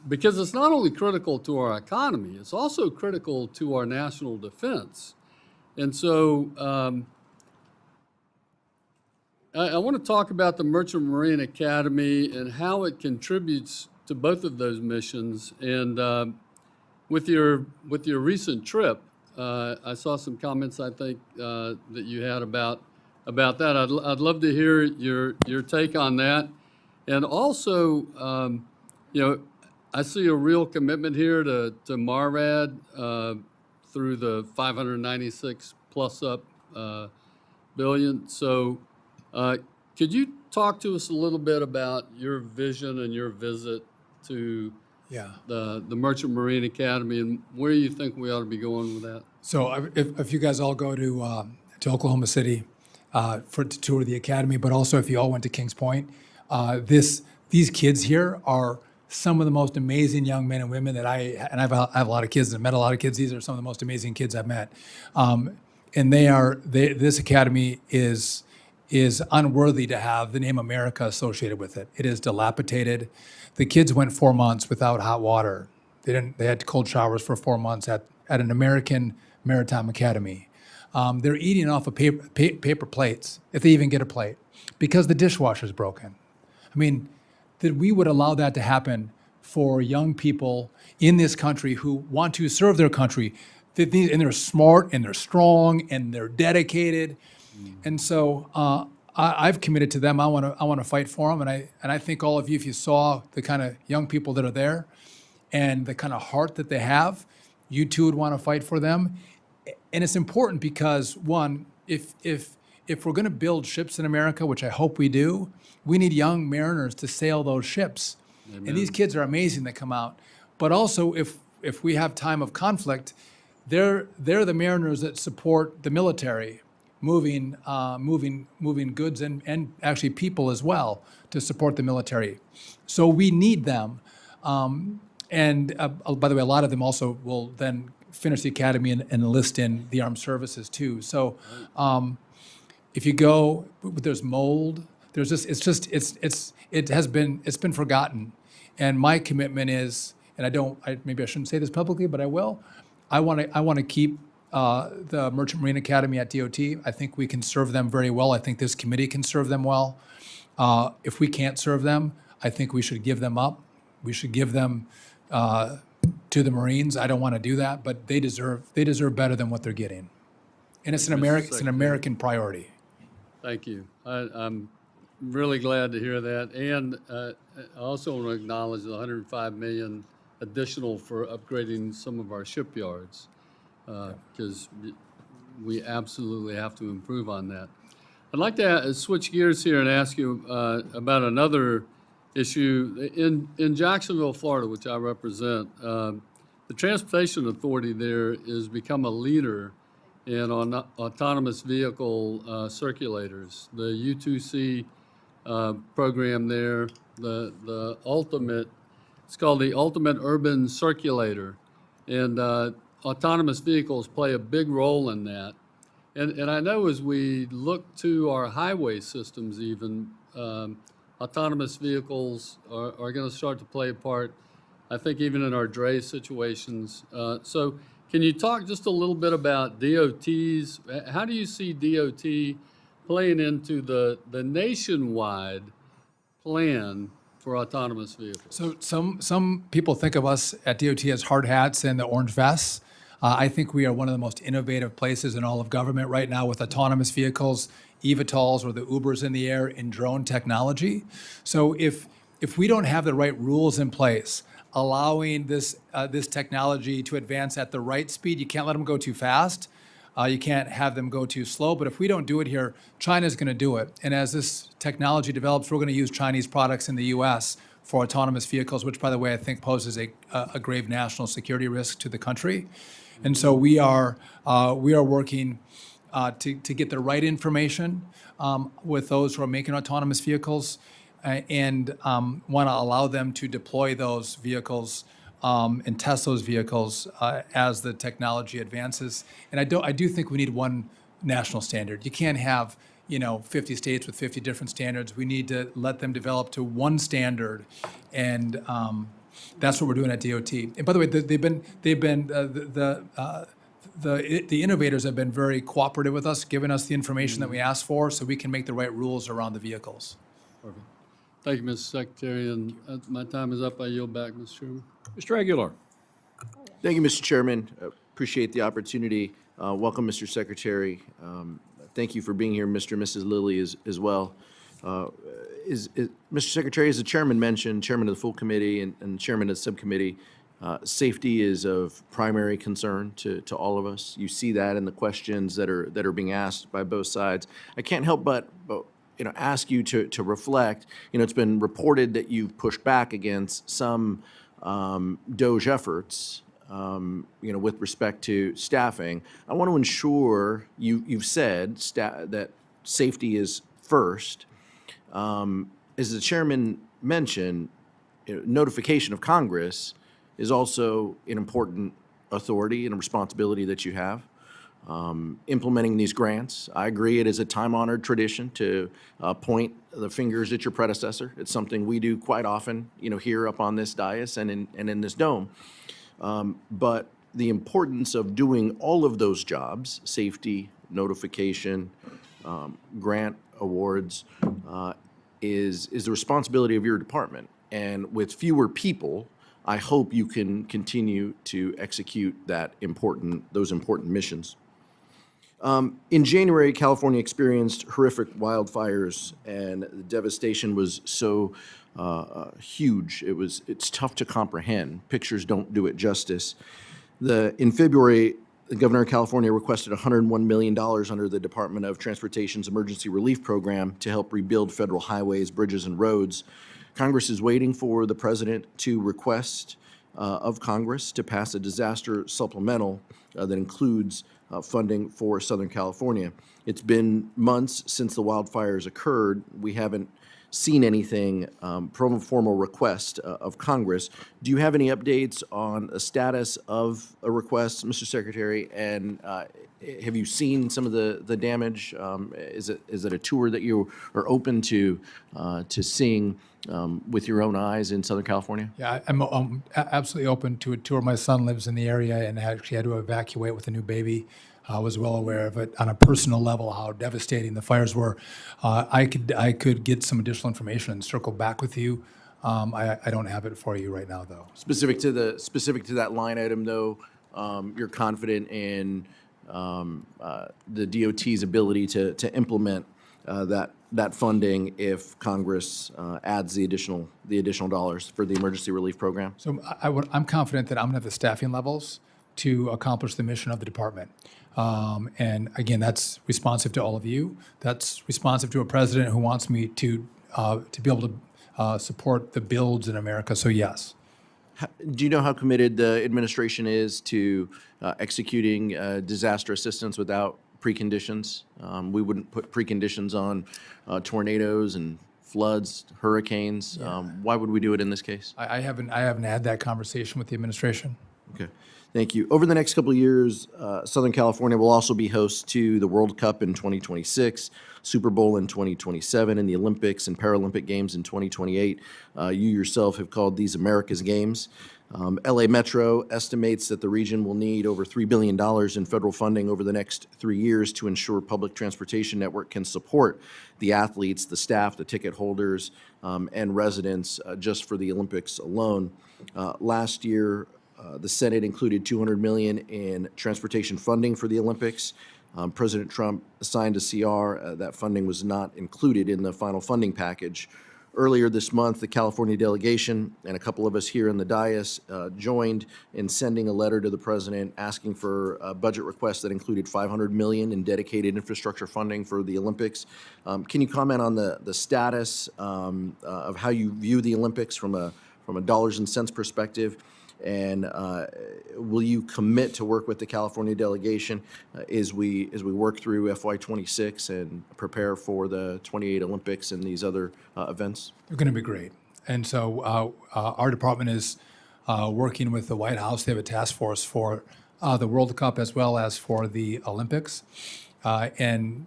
Because it's not only critical to our economy, it's also critical to our national defense. And so I want to talk about the Merchant Marine Academy and how it contributes to both of those missions. And with your recent trip, I saw some comments, I think, that you had about that. I'd love to hear your take on that. And also, I see a real commitment here to MARAD through the 596 plus up billion. So Could you talk to us a little bit about your vision and your visit to Yeah. the Merchant Marine Academy and where you think we ought to be going with that? So if you guys all go to Oklahoma City to tour the academy, but also if you all went to Kings Point, these kids here are some of the most amazing young men and women that I have a lot of kids and met a lot of kids. These are some of the most amazing kids I've met, and this academy is unworthy to have the name America associated with it. It is dilapidated. The kids went 4 months without hot water. They had cold showers for 4 months at an American maritime academy. They're eating off of paper plates, if they even get a plate, because the dishwasher's broken. I mean, that we would allow that to happen for young people in this country who want to serve their country, and they're smart and they're strong and they're dedicated, and so I've committed to them. I want to fight for them, and I think all of you, if you saw the kind of young people that are there, and the kind of heart that they have, you too would want to fight for them. And it's important because, one, if we're going to build ships in America, which I hope we do, we need young mariners to sail those ships. Amen. And these kids are amazing that come out. But also, if we have time of conflict, they're the mariners that support the military, moving goods and actually people as well to support the military. So we need them. And by the way, a lot of them also will then finish the academy and enlist in the armed services too. So if you go, there's mold. There's just it's been forgotten. And my commitment is, and maybe I shouldn't say this publicly, but I will. I want to keep the Merchant Marine Academy at DOT. I think we can serve them very well. I think this committee can serve them well. If we can't serve them, I think we should give them up. We should give them to the Marines. I don't want to do that, but they deserve better than what they're getting. And it's an American priority. Thank you. I'm really glad to hear that. And I also want to acknowledge the $105 million additional for upgrading some of our shipyards, because we absolutely have to improve on that. I'd like to switch gears here and ask you about another issue. In Jacksonville, Florida, which I represent, the Transportation Authority there has become a leader in autonomous vehicle circulators. The U2C program there, the ultimate, it's called the Ultimate Urban Circulator, and autonomous vehicles play a big role in that. And I know as we look to our highway systems even, autonomous vehicles are going to start to play a part, I think, even in our dray situations. So can you talk just a little bit about DOTs? How do you see DOT playing into the nationwide plan for autonomous vehicles? So some people think of us at DOT as hard hats and the orange vests. I think we are one of the most innovative places in all of government right now with autonomous vehicles, eVTOLs or the Ubers in the air, and drone technology. So if we don't have the right rules in place, allowing this technology to advance at the right speed, you can't let them go too fast. You can't have them go too slow. But if we don't do it here, China's going to do it. And as this technology develops, we're going to use Chinese products in the U.S. for autonomous vehicles, which, by the way, I think poses a grave national security risk to the country. And so we are working to get the right information with those who are making autonomous vehicles and want to allow them to deploy those vehicles and test those vehicles as the technology advances. And I do think we need one national standard. You can't have 50 states with 50 different standards. We need to let them develop to one standard, and that's what we're doing at DOT. And by the way, the innovators have been very cooperative with us, giving us the information that we asked for, so we can make the right rules around the vehicles. Perfect. Thank you, Mr. Secretary. And my time is up. I yield back, Mr. Chairman. Mr. Aguilar. Thank you, Mr. Chairman. Appreciate the opportunity. Welcome, Mr. Secretary. Thank you for being here, Mr. and Mrs. Lilly as well. Mr. Secretary, as the chairman mentioned, chairman of the full committee and chairman of the subcommittee, safety is of primary concern to all of us. You see that in the questions that are being asked by both sides. I can't help but ask you to reflect. It's been reported that you've pushed back against some DOGE efforts, with respect to staffing. I want to ensure you've said that safety is first. As the chairman mentioned, notification of Congress is also an important authority and a responsibility that you have. Implementing these grants, I agree it is a time-honored tradition to point the fingers at your predecessor. It's something we do quite often, here up on this dais and in this dome. But the importance of doing all of those jobs, safety, notification, grant awards, is the responsibility of your department. And with fewer people, I hope you can continue to execute those important missions. In January, California experienced horrific wildfires, and the devastation was so huge. It's tough to comprehend. Pictures don't do it justice. In February, the governor of California requested $101 million under the Department of Transportation's Emergency Relief Program to help rebuild federal highways, bridges, and roads. Congress is waiting for the president to request of Congress to pass a disaster supplemental that includes funding for Southern California. It's been months since the wildfires occurred. We haven't seen anything from a formal request of Congress. Do you have any updates on the status of a request, Mr. Secretary? And have you seen some of the damage? Is it a tour that you are open to seeing with your own eyes in Southern California? Yeah, I'm absolutely open to a tour. My son lives in the area and actually had to evacuate with a new baby. I was well aware of it on a personal level, how devastating the fires were. I could get some additional information and circle back with you. I don't have it for you right now, though. Specific to that line item, though, you're confident in the DOT's ability to implement that funding if Congress adds the additional dollars for the emergency relief program? So I'm confident that I'm going to have the staffing levels to accomplish the mission of the department. And again, that's responsive to all of you. That's responsive to a president who wants me to be able to support the builds in America. So yes. Do you know how committed the administration is to executing disaster assistance without preconditions? We wouldn't put preconditions on tornadoes and floods, hurricanes. Why would we do it in this case? I haven't had that conversation with the administration. Okay, thank you. Over the next couple of years, Southern California will also be host to the World Cup in 2026, Super Bowl in 2027, and the Olympics and Paralympic Games in 2028. You yourself have called these America's Games. LA Metro estimates that the region will need over $3 billion in federal funding over the next 3 years to ensure public transportation network can support the athletes, the staff, the ticket holders, and residents just for the Olympics alone. Last year, the Senate included $200 million in transportation funding for the Olympics. President Trump signed a CR. That funding was not included in the final funding package. Earlier this month, the California delegation and a couple of us here in the dais joined in sending a letter to the president asking for a budget request that included $500 million in dedicated infrastructure funding for the Olympics. Can you comment on the status of how you view the Olympics from a dollars and cents perspective? And will you commit to work with the California delegation as we work through FY26 and prepare for the 28 Olympics and these other events? They're going to be great. And so our department is working with the White House. They have a task force for the World Cup as well as for the Olympics. And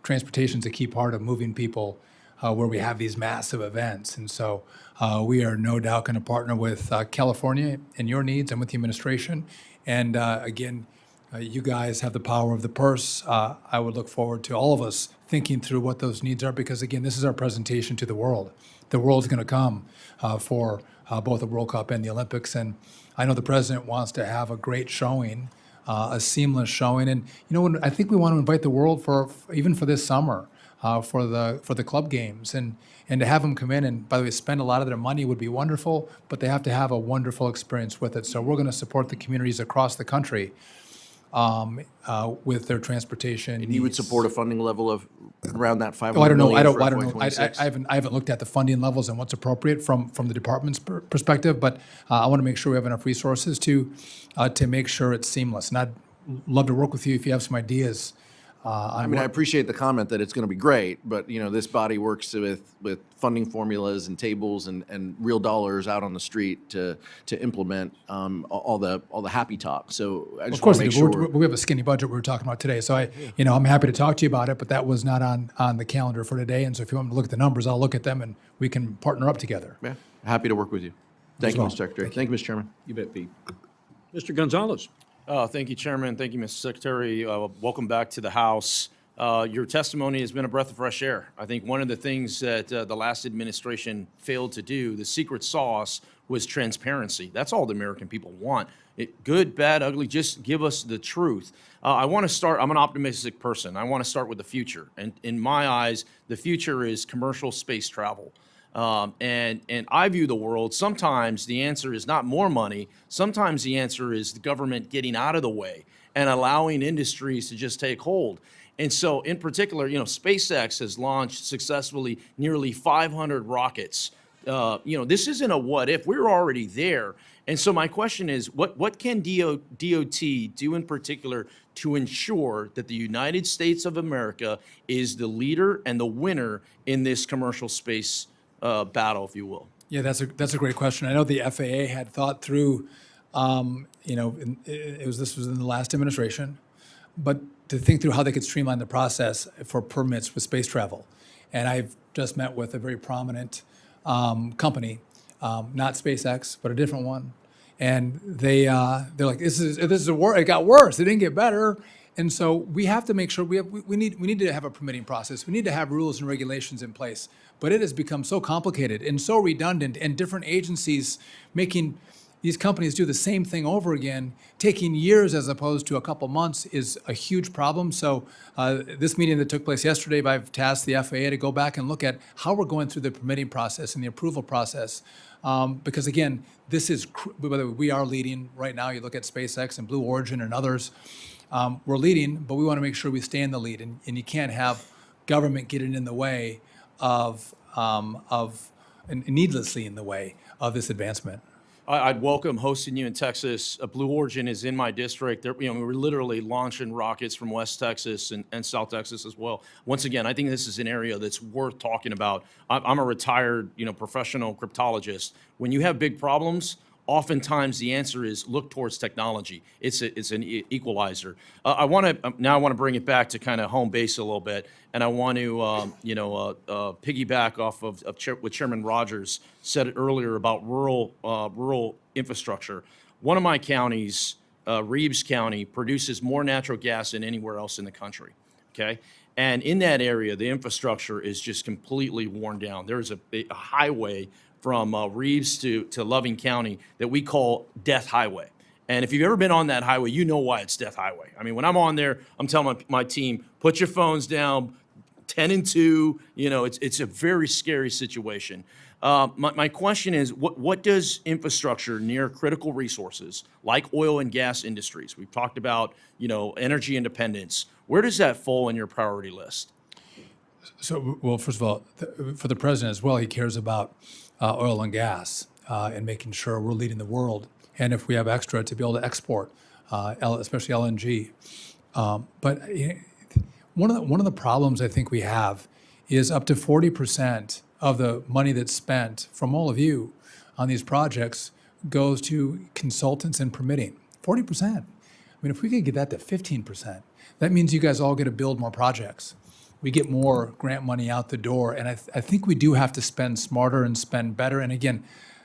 transportation is a key part of moving people where we have these massive events. And so we are no doubt going to partner with California in your needs and with the administration. And again, you guys have the power of the purse. I would look forward to all of us thinking through what those needs are, because again, this is our presentation to the world. The world's going to come for both the World Cup and the Olympics. And I know the president wants to have a great showing, a seamless showing. And I think we want to invite the world even for this summer. For the club games and to have them come in and, by the way, spend a lot of their money would be wonderful, but they have to have a wonderful experience with it. So we're going to support the communities across the country with their transportation And you would support a funding level of around that 500 Oh, I don't know. million for I don't know. FY26? I haven't looked at the funding levels and what's appropriate from the department's perspective, but I want to make sure we have enough resources to make sure it's seamless. And I'd love to work with you if you have some ideas. I mean, I appreciate the comment that it's going to be great, but, you know, this body works with funding formulas and tables and real dollars out on the street to implement all the happy talk. So I Of just course, want to we make do. sure. We have a skinny budget we were talking about today, so I'm happy to talk to you about it, but that was not on the calendar for today. And so if you want me to look at the numbers, I'll look at them and we can partner up together. Yeah, happy to work with you. Thank you, well. Mr. Secretary. Thank you, Mr. Chairman. You bet, Pete. Mr. Gonzalez. Thank you, Chairman. Thank you, Mr. Secretary. Welcome back to the House. Your testimony has been a breath of fresh air. I think one of the things that the last administration failed to do, the secret sauce, was transparency. That's all the American people want. Good, bad, ugly, just give us the truth. I want to start, I'm an optimistic person. I want to start with the future. And in my eyes, the future is commercial space travel. And I view the world, sometimes the answer is not more money. Sometimes the answer is the government getting out of the way and allowing industries to just take hold. And so in particular, SpaceX has launched successfully nearly 500 rockets. This isn't a what if, we're already there. And so my question is, what can DOT do in particular to ensure that the United States of America is the leader and the winner in this commercial space battle, if you will? Yeah, that's a great question. I know the FAA had thought through, this was in the last administration, but to think through how they could streamline the process for permits with space travel. And I've just met with a very prominent company, not SpaceX, but a different one. And they're like, it got worse. It didn't get better. And so we have to make sure we need to have a permitting process. We need to have rules and regulations in place. But it has become so complicated and so redundant, and different agencies making these companies do the same thing over again, taking years as opposed to a couple months, is a huge problem. So this meeting that took place yesterday, I've tasked the FAA to go back and look at how we're going through the permitting process and the approval process. Because again, this is, we are leading right now. You look at SpaceX and Blue Origin and others. We're leading, but we want to make sure we stay in the lead. And you can't have government getting in the way and needlessly in the way of this advancement. I'd welcome hosting you in Texas. Blue Origin is in my district. We're literally launching rockets from West Texas and South Texas as well. Once again, I think this is an area that's worth talking about. I'm a retired, professional cryptologist. When you have big problems, oftentimes the answer is look towards technology. It's an equalizer. I want to bring it back to kind of home base a little bit, and I want to piggyback off of what Chairman Rogers said earlier about rural infrastructure. One of my counties, Reeves County, produces more natural gas than anywhere else in the country. Okay. And in that area, the infrastructure is just completely worn down. There's a highway from Reeves to Loving County that we call Death Highway. And if you've ever been on that highway, you know why it's Death Highway. I mean, when I'm on there, I'm telling my team, put your phones down, 10 and 2, it's a very scary situation. My question is, what does infrastructure near critical resources like oil and gas industries, we've talked about, energy independence, where does that fall in your priority list? So, well, first of all, for the president as well, he cares about oil and gas and making sure we're leading the world. And if we have extra, to be able to export, especially LNG. But one of the problems I think we have is up to 40% of the money that's spent from all of you on these projects goes to consultants and permitting. 40%. I mean, if we could get that to 15%, that means you guys all get to build more projects. We get more grant money out the door. And I think we do have to spend smarter and spend better. And again,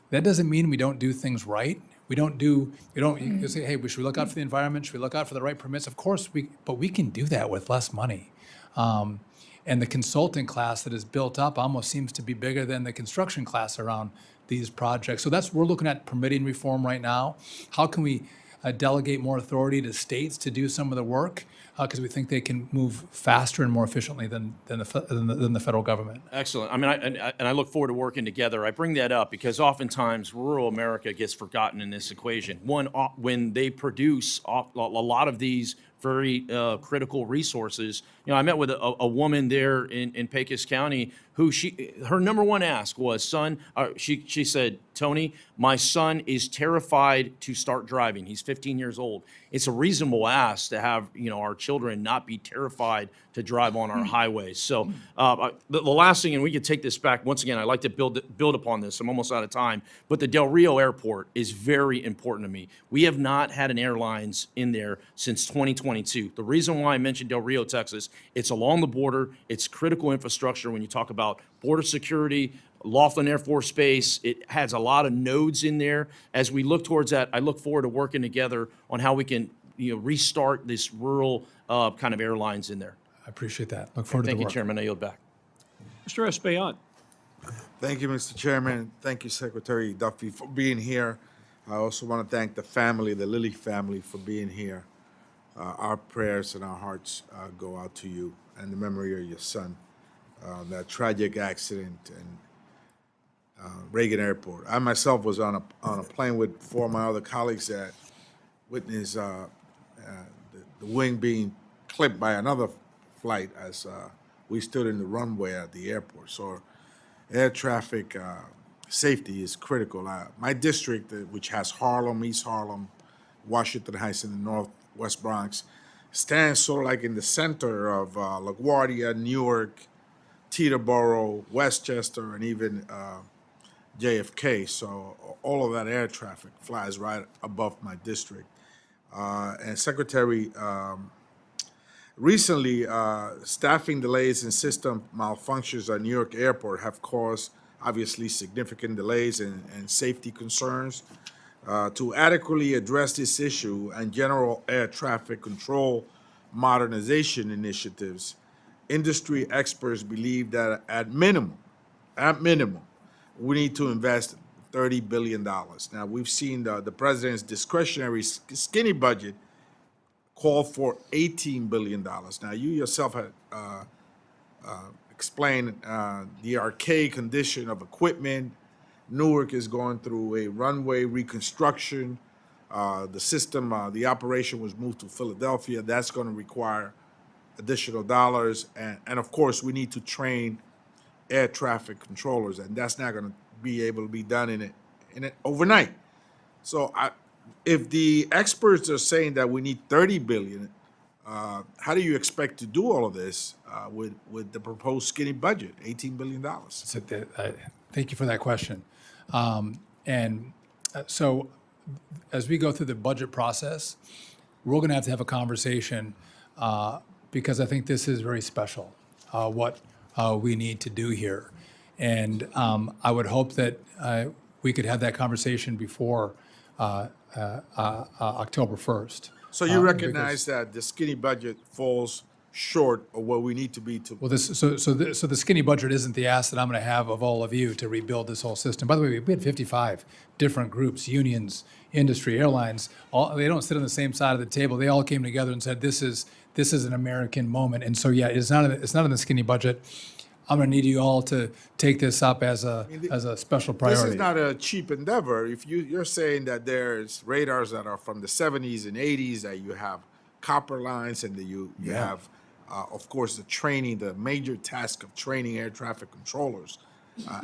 that doesn't mean we don't do things right. You say, hey, should we look out for the environment? Should we look out for the right permits? Of course, but we can do that with less money. And the consulting class that is built up almost seems to be bigger than the construction class around these projects. So we're looking at permitting reform right now. How can we delegate more authority to states to do some of the work? because we think they can move faster and more efficiently than the federal government. Excellent. I mean, I look forward to working together. I bring that up because oftentimes rural America gets forgotten in this equation. One, when they produce a lot of these very critical resources. You know, I met with a woman there in Pecos County who her number one ask was, she said, Tony, my son is terrified to start driving. He's 15 years old. It's a reasonable ask to have, our children not be terrified to drive on our highways. So the last thing, and we could take this back, once again, I'd like to build upon this. I'm almost out of time, but the Del Rio Airport is very important to me. We have not had an airlines in there since 2022. The reason why I mentioned Del Rio, Texas, it's along the border. It's critical infrastructure when you talk about border security, Laughlin Air Force Base. It has a lot of nodes in there. As we look towards that, I look forward to working together on how we can restart this rural kind of airlines in there. I appreciate that. Look forward to the Thank you, work. Chairman. I yield back. Mr. Espaillat. Thank you, Mr. Chairman. Thank you, Secretary Duffy, for being here. I also want to thank the family, the Lilly family, for being here. Our prayers and our hearts go out to you and the memory of your son. That tragic accident in Reagan Airport. I myself was on a plane with four of my other colleagues that witnessed the wing being clipped by another flight as we stood in the runway at the airport. So air traffic safety is critical. My district, which has Harlem, East Harlem, Washington Heights in the Northwest Bronx, stands sort of like in the center of LaGuardia, Newark, Teterboro, Westchester, and even JFK. So all of that air traffic flies right above my district. And Secretary, recently, staffing delays and system malfunctions at New York Airport have caused, obviously, significant delays and safety concerns. To adequately address this issue and general air traffic control modernization initiatives, industry experts believe that at minimum, we need to invest $30 billion. Now, we've seen the president's discretionary skinny budget call for $18 billion. Now, you yourself had explained the archaic condition of equipment. Newark is going through a runway reconstruction. The system, the operation was moved to Philadelphia. That's going to require additional dollars. And of course, we need to train air traffic controllers, and that's not going to be able to be done in it overnight. So if the experts are saying that we need $30 billion, how do you expect to do all of this with the proposed skinny budget, $18 billion? Thank you for that question. So as we go through the budget process, we're going to have a conversation because I think this is very special, what we need to do here. And I would hope that we could have that conversation before October 1st. So you recognize that the skinny budget falls short of what we need to be to. Well, so the skinny budget isn't the ask that I'm going to have of all of you to rebuild this whole system. By the way, we had 55 different groups, unions, industry, airlines. They don't sit on the same side of the table. They all came together and said, this is an American moment. And so, yeah, it's not in the skinny budget. I'm going to need you all to take this up as a special priority. This is not a cheap endeavor. If you're saying that there's radars that are from the 70s and 80s, that you have copper lines, and that you have, of course, the major task of training air traffic controllers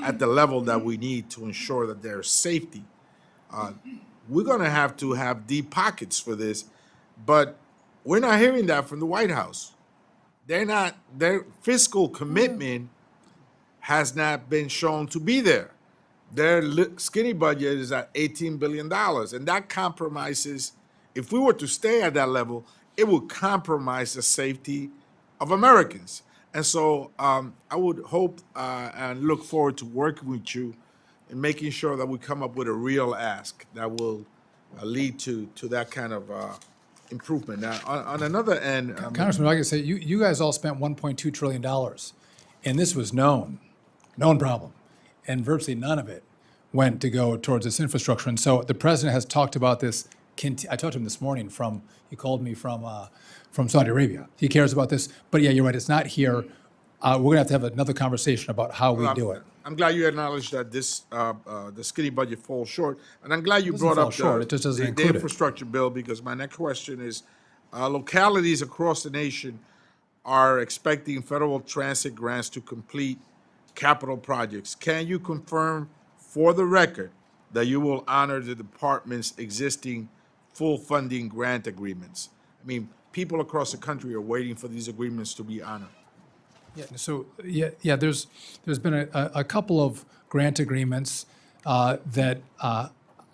at the level that we need to ensure that there's safety. We're going to have deep pockets for this, but we're not hearing that from the White House. Their fiscal commitment has not been shown to be there. Their skinny budget is at $18 billion, and that compromises, if we were to stay at that level, it would compromise the safety of Americans. And so I would hope and look forward to working with you in making sure that we come up with a real ask that will lead to that kind of improvement. Now, on another end, Congressman, like I say, you guys all spent $1.2 trillion, and this was known problem, and virtually none of it went to go towards this infrastructure. And so the president has talked about this I talked to him this morning he called me from Saudi Arabia. He cares about this, but yeah, you're right, it's not here. We're gonna have to have another conversation about how we do it. I'm glad you acknowledged that the skinny budget falls short, and I'm glad you Doesn't brought fall up short, it just doesn't the include it. infrastructure bill, because my next question is, localities across the nation are expecting federal transit grants to complete capital projects. Can you confirm for the record that you will honor the department's existing full funding grant agreements? I mean, people across the country are waiting for these agreements to be honored. Yeah, so, there's been a couple of grant agreements that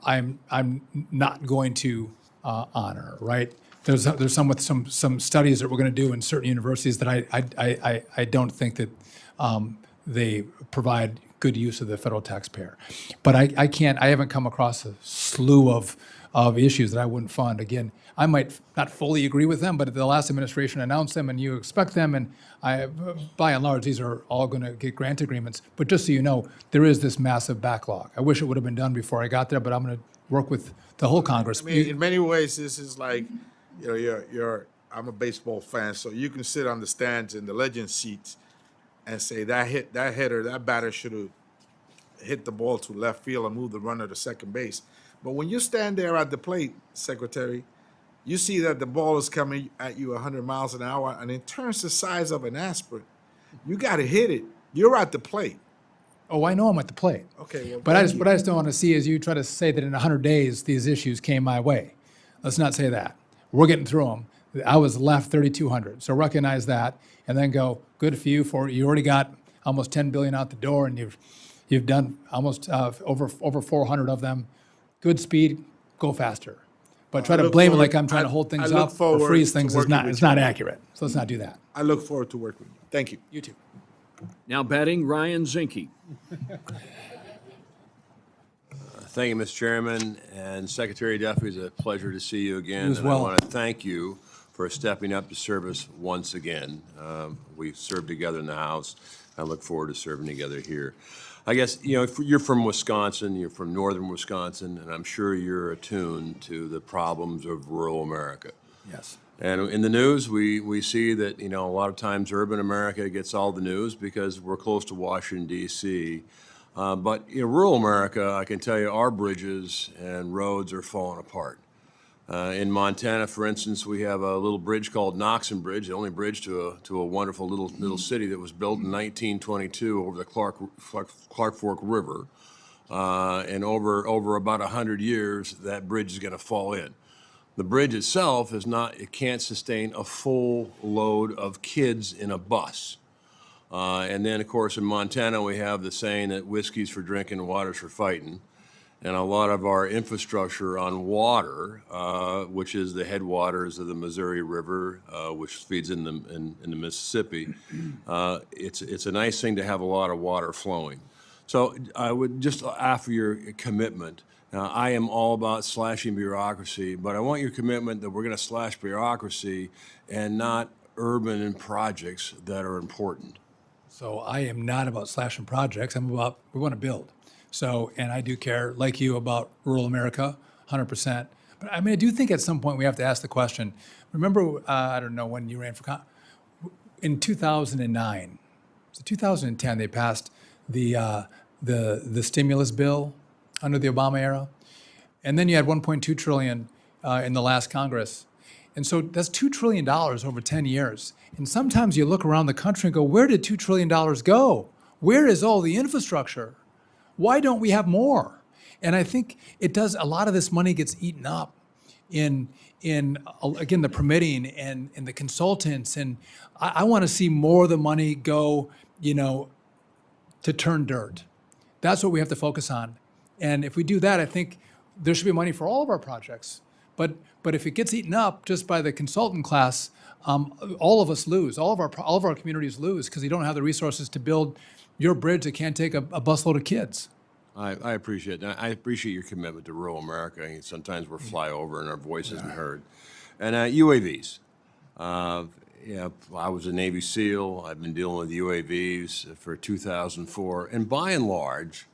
I'm not going to honor, right? There's some with some studies that we're going to do in certain universities that I don't think that they provide good use of the federal taxpayer. But I haven't come across a slew of issues that I wouldn't fund. Again, I might not fully agree with them, but the last administration announced them and you expect them, and by and large, these are all going to get grant agreements. But just so you know, there is this massive backlog. I wish it would have been done before I got there, but I'm going to work with the whole Congress. I mean, in many ways, this is like, I'm a baseball fan, so you can sit on the stands in the legend seats and say that batter should have hit the ball to left field and moved the runner to second base. But when you stand there at the plate, Secretary, you see that the ball is coming at you 100 miles an hour, and it turns the size of an aspirin. You got to hit it. You're at the plate. Oh, I know I'm at the plate. Okay, well, But I thank just, what I just don't want to see is you try to say that in 100 days, these issues came my way. Let's not say that. We're getting through them. I was left 3,200. So recognize that and then go, good for you, you already got almost 10 billion out the door, and you've done almost over 400 of them. Good speed, go faster. But try to blame it like I'm trying to hold things up or freeze things is not accurate. So let's not do that. I look forward to working with you. Thank you. You too. Now batting, Ryan Zinke. Thank you, Mr. Chairman, and Secretary Duffy. It's a pleasure to see you again. You as and well. I want to thank you for stepping up to service once again. We've served together in the House. I look forward to serving together here. I guess, you're from Wisconsin, you're from northern Wisconsin, and I'm sure you're attuned to the problems of rural America. Yes. And in the news, we see that, a lot of times urban America gets all the news because we're close to Washington, D.C. But rural America, I can tell you, our bridges and roads are falling apart. In Montana, for instance, we have a little bridge called Knoxon Bridge, the only bridge to a wonderful little city that was built in 1922 over the Clark Fork River. And over about 100 years, that bridge is going to fall in. The bridge itself it can't sustain a full load of kids in a bus. And then, of course, in Montana, we have the saying that whiskey's for drinking and water's for fighting. And a lot of our infrastructure on water, which is the headwaters of the Missouri River, which feeds in the Mississippi, it's a nice thing to have a lot of water flowing. So I would just offer your commitment. I am all about slashing bureaucracy, but I want your commitment that we're going to slash bureaucracy and not urban projects that are important. So I am not about slashing projects. I'm about, we want to build. So, and I do care, like you, about rural America, 100%. But I mean, I do think at some point we have to ask the question. Remember, I don't know when you ran for in 2009, so 2010, they passed the stimulus bill under the Obama era, and then you had 1.2 trillion in the last Congress. And so that's $2 trillion over 10 years. And sometimes you look around the country and go, where did $2 trillion go? Where is all the infrastructure? Why don't we have more? And I think it does, a lot of this money gets eaten up in again, the permitting and the consultants. And I want to see more of the money go, to turn dirt. That's what we have to focus on. And if we do that, I think there should be money for all of our projects. But if it gets eaten up just by the consultant class, all of us lose. All of our communities lose because you don't have the resources to build your bridge that can't take a busload of kids. I appreciate that. I appreciate your commitment to rural America. Sometimes we're flyover and our voice isn't heard. And UAVs. I was a Navy SEAL. I've been dealing with UAVs for 2004. And by and large,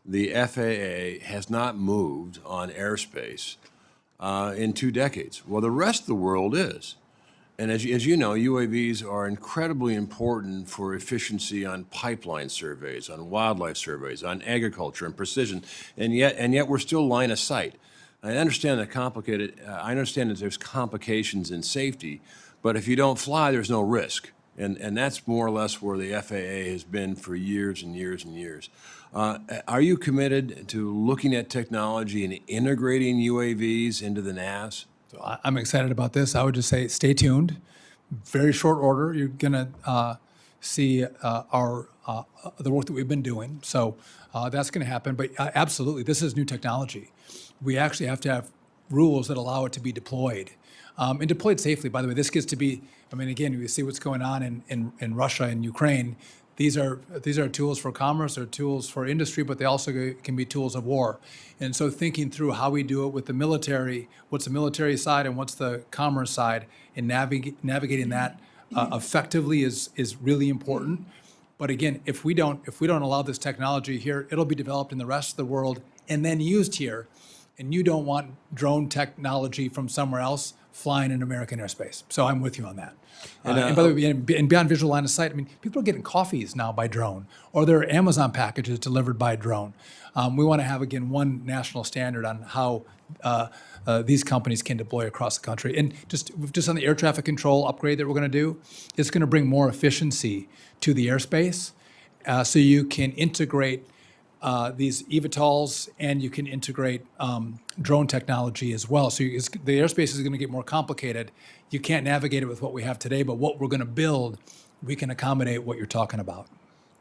the FAA has not moved on airspace in 2 decades. Well, the rest of the world is. And as you know, UAVs are incredibly important for efficiency on pipeline surveys, on wildlife surveys, on agriculture and precision, and yet we're still line of sight. I understand I understand that there's complications in safety, but if you don't fly, there's no risk. And that's more or less where the FAA has been for years and years and years. Are you committed to looking at technology and integrating UAVs into the NAS? So I'm excited about this. I would just say, stay tuned. Very short order, you're gonna see the work that we've been doing. So that's gonna happen. But absolutely, this is new technology. We actually have to have rules that allow it to be deployed. And deployed safely. By the way, this gets to be, I mean, again, you see what's going on in Russia and Ukraine. These are tools for commerce, they're tools for industry, but they also can be tools of war. And so thinking through how we do it with the military, what's the military side and what's the commerce side, and navigating that effectively is really important. But again, if we don't allow this technology here, it'll be developed in the rest of the world and then used here. And you don't want drone technology from somewhere else flying in American airspace. So I'm with you on that. And by the way, and beyond visual line of sight, I mean, people are getting coffees now by drone, or there are Amazon packages delivered by drone. We want to have, again, one national standard on how these companies can deploy across the country. And just on the air traffic control upgrade that we're going to do, it's going to bring more efficiency to the airspace, so you can integrate these eVTOLs, and you can integrate drone technology as well. So the airspace is going to get more complicated. You can't navigate it with what we have today, but what we're going to build, we can accommodate what you're talking about.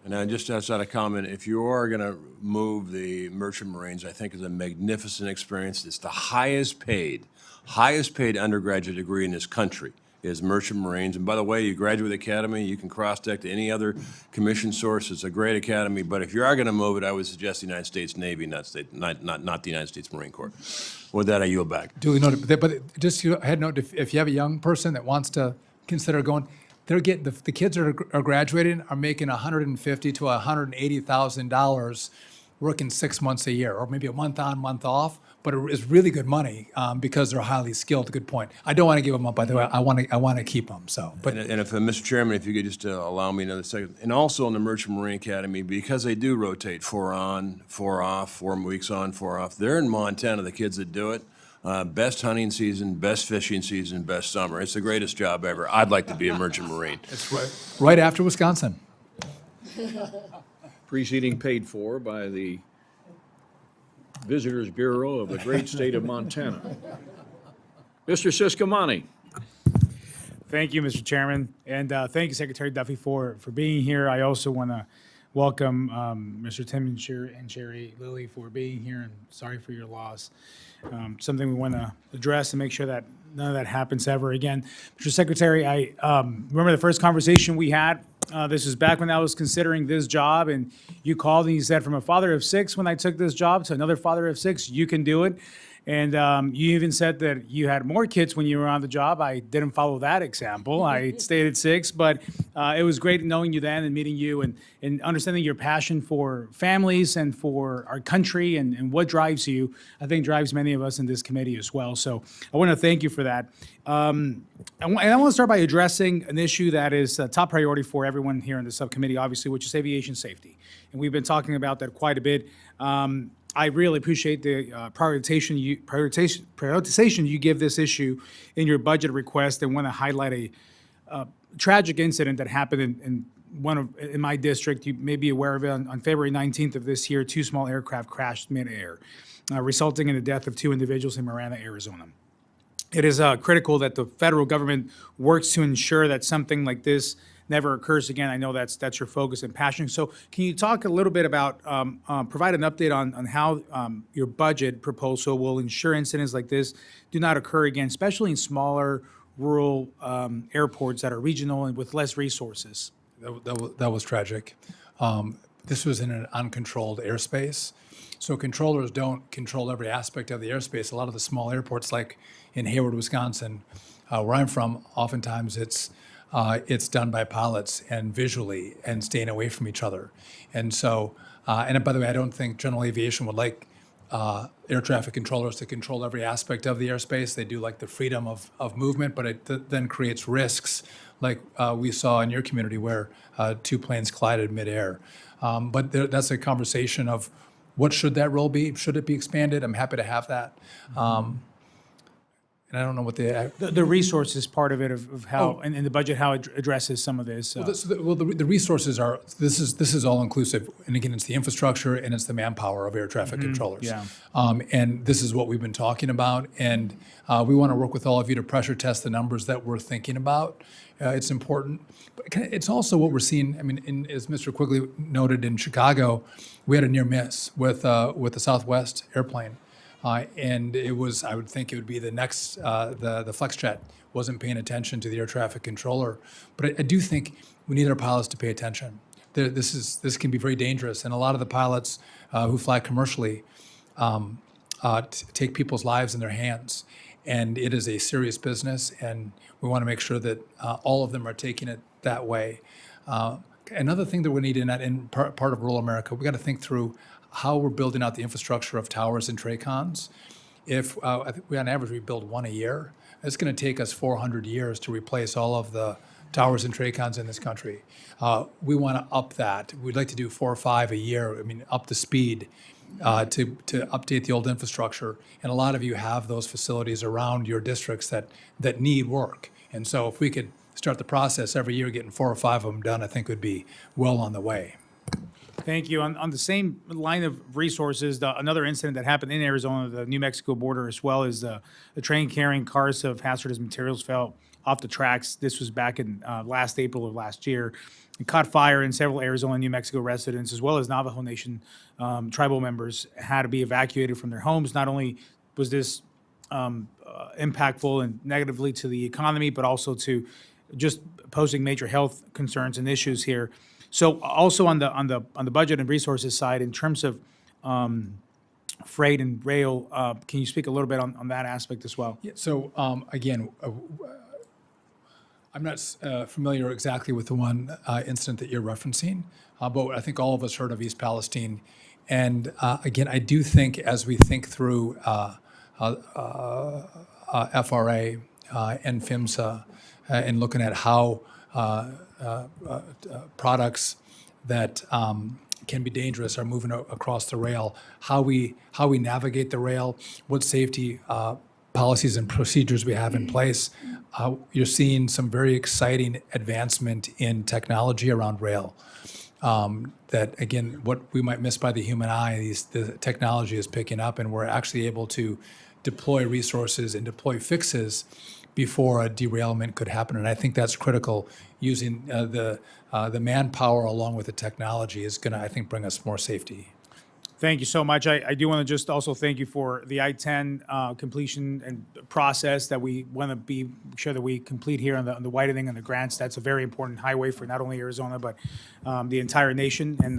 And just outside a comment, if you are going to move the Merchant Marines, I think it's a magnificent experience. It's the highest paid undergraduate degree in this country is Merchant Marines. And by the way, you graduate the academy, you can cross-deck to any other commission source. It's a great academy. But if you are going to move it, I would suggest the United States Navy, not the United States Marine Corps. With that, I yield back. Duly noted. But just a head note, if you have a young person that wants to consider going, they're getting the kids that are graduating are making $150,000 to $180,000 working 6 months a year, or maybe a month on, month off. But it's really good money because they're highly skilled. Good point. I don't want to give them up, by the way. I want to keep them. So, but And if, Mr. Chairman, if you could just allow me another second. And also in the Merchant Marine Academy, because they do rotate 4 on, 4 off, 4 weeks on, 4 off, they're in Montana, the kids that do it. Best hunting season, best fishing season, best summer. It's the greatest job ever. I'd like to be a Merchant Marine. it's right after Wisconsin. Preceding paid for by the Visitors Bureau of the great state of Montana. Mr. Siscomani. Thank you, Mr. Chairman, and thank you, Secretary Duffy, for being here. I also want to welcome Mr. Tim and Sherry Lilly for being here, and sorry for your loss. Something we want to address and make sure that none of that happens ever again. Mr. Secretary, I remember the first conversation we had. This was back when I was considering this job, and you called and you said, from a father of 6 when I took this job to another father of 6, you can do it. And you even said that you had more kids when you were on the job. I didn't follow that example. I stayed at 6, but it was great knowing you then and meeting you and understanding your passion for families and for our country and what drives you, I think drives many of us in this committee as well. So I want to thank you for that. And I want to start by addressing an issue that is a top priority for everyone here in the subcommittee, obviously, which is aviation safety. And we've been talking about that quite a bit. I really appreciate the prioritization you give this issue in your budget request, and want to highlight a tragic incident that happened in my district. You may be aware of it. On February 19th of this year, 2 small aircraft crashed mid-air, resulting in the death of 2 individuals in Marana, Arizona. It is critical that the federal government works to ensure that something like this never occurs again. I know that's your focus and passion. So can you talk a little bit about, provide an update on how your budget proposal will ensure incidents like this do not occur again, especially in smaller rural airports that are regional and with less resources? That was tragic. This was in an uncontrolled airspace. So controllers don't control every aspect of the airspace. A lot of the small airports, like in Hayward, Wisconsin, where I'm from, oftentimes it's done by pilots and visually and staying away from each other. And so, and by the way, I don't think general aviation would like air traffic controllers to control every aspect of the airspace. They do like the freedom of movement, but it then creates risks like we saw in your community where two planes collided midair. But that's a conversation of what should that role be? Should it be expanded? I'm happy to have that. And I don't know what The resources part of it of how, and in the budget, how it addresses some of this. the resources are, this is all inclusive. And again, it's the infrastructure and it's the manpower of air traffic controllers. yeah. And this is what we've been talking about. And we want to work with all of you to pressure test the numbers that we're thinking about. It's important. But it's also what we're seeing. I mean, as Mr. Quigley noted in Chicago, we had a near miss with the Southwest airplane. And it was, I would think it would be the next, the FlexJet wasn't paying attention to the air traffic controller. But I do think we need our pilots to pay attention. This can be very dangerous. And a lot of the pilots who fly commercially take people's lives in their hands. And it is a serious business. And we want to make sure that all of them are taking it that way. Another thing that we need in part of rural America, we got to think through how we're building out the infrastructure of towers and TRACONs. If I think on average we build one a year, it's going to take us 400 years to replace all of the towers and TRACONs in this country. We want to up that. We'd like to do 4 or 5 a year. I mean, up the speed to update the old infrastructure. And a lot of you have those facilities around your districts that need work. And so if we could start the process every year, getting 4 or 5 of them done, I think would be well on the way. Thank you. On the same line of resources, another incident that happened in Arizona, the New Mexico border as well, is the train carrying cars of hazardous materials fell off the tracks. This was back in last April of last year. It caught fire, and several Arizona and New Mexico residents, as well as Navajo Nation tribal members, had to be evacuated from their homes. Not only was this impactful and negatively to the economy, but also to just posing major health concerns and issues here. So also on the budget and resources side, in terms of freight and rail, can you speak a little bit on that aspect as well? Yeah, so again, I'm not familiar exactly with the one incident that you're referencing, but I think all of us heard of East Palestine. And again, I do think as we think through FRA and PHMSA and looking at how products that can be dangerous are moving across the rail, how we navigate the rail, what safety policies and procedures we have in place. You're seeing some very exciting advancement in technology around rail. That again, what we might miss by the human eye, the technology is picking up, and we're actually able to deploy resources and deploy fixes before a derailment could happen. And I think that's critical. Using the manpower along with the technology is going to, I think, bring us more safety. Thank you so much. I do want to just also thank you for the I-10 completion and process that we want to be sure that we complete here on the widening and the grants. That's a very important highway for not only Arizona, but the entire nation. And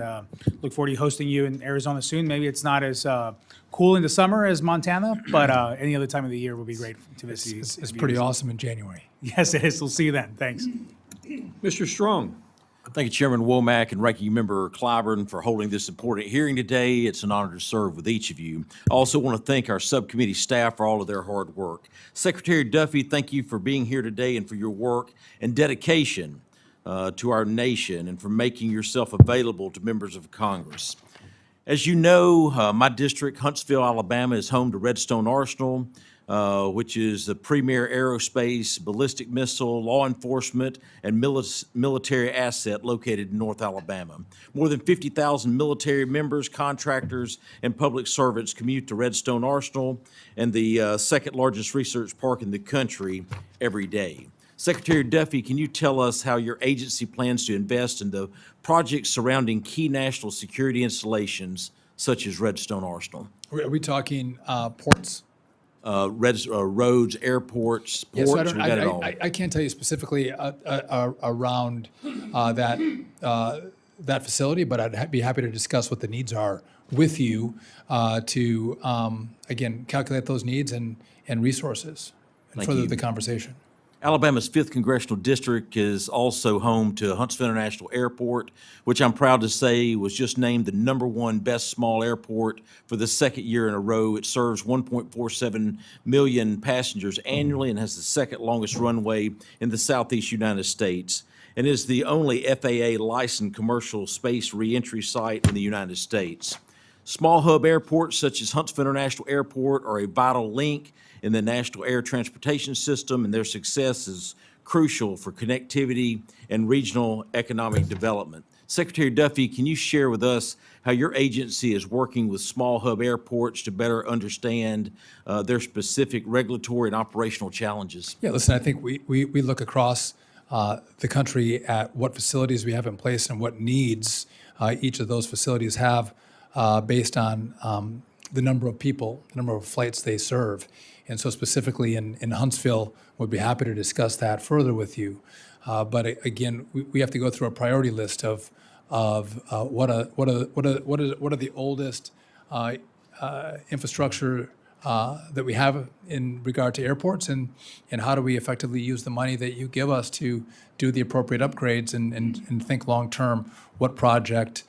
look forward to hosting you in Arizona soon. Maybe it's not as cool in the summer as Montana, but any other time of the year would be great to visit you. It's pretty awesome in January. Yes, it is. We'll see you then. Thanks. Mr. Strong. Thank you, Chairman Womack and Ranking Member Clyburn, for holding this important hearing today. It's an honor to serve with each of you. I also want to thank our subcommittee staff for all of their hard work. Secretary Duffy, thank you for being here today and for your work and dedication to our nation and for making yourself available to members of Congress. As you know, my district, Huntsville, Alabama, is home to Redstone Arsenal, which is the premier aerospace, ballistic missile, law enforcement, and military asset located in North Alabama. More than 50,000 military members, contractors, and public servants commute to Redstone Arsenal, and the second largest research park in the country, every day. Secretary Duffy, can you tell us how your agency plans to invest in the projects surrounding key national security installations such as Redstone Arsenal? Are we talking ports? Roads, airports, Yeah, ports, so we got it all. I can't tell you specifically around that facility, but I'd be happy to discuss what the needs are with you to, again, calculate those needs and resources and Thank further you. the conversation. Alabama's 5th Congressional District is also home to Huntsville International Airport, which I'm proud to say was just named the #1 best small airport for the second year in a row. It serves 1.47 million passengers annually and has the second longest runway in the southeast United States, and is the only FAA licensed commercial space reentry site in the United States. Small hub airports such as Huntsville International Airport are a vital link in the national air transportation system, and their success is crucial for connectivity and regional economic development. Secretary Duffy, can you share with us how your agency is working with small hub airports to better understand their specific regulatory and operational challenges? Yeah, listen, I think we look across the country at what facilities we have in place and what needs each of those facilities have based on the number of people, the number of flights they serve. And so specifically in Huntsville, we'd be happy to discuss that further with you. But again, we have to go through a priority list of what are the oldest infrastructure that we have in regard to airports, and how do we effectively use the money that you give us to do the appropriate upgrades and think long-term what project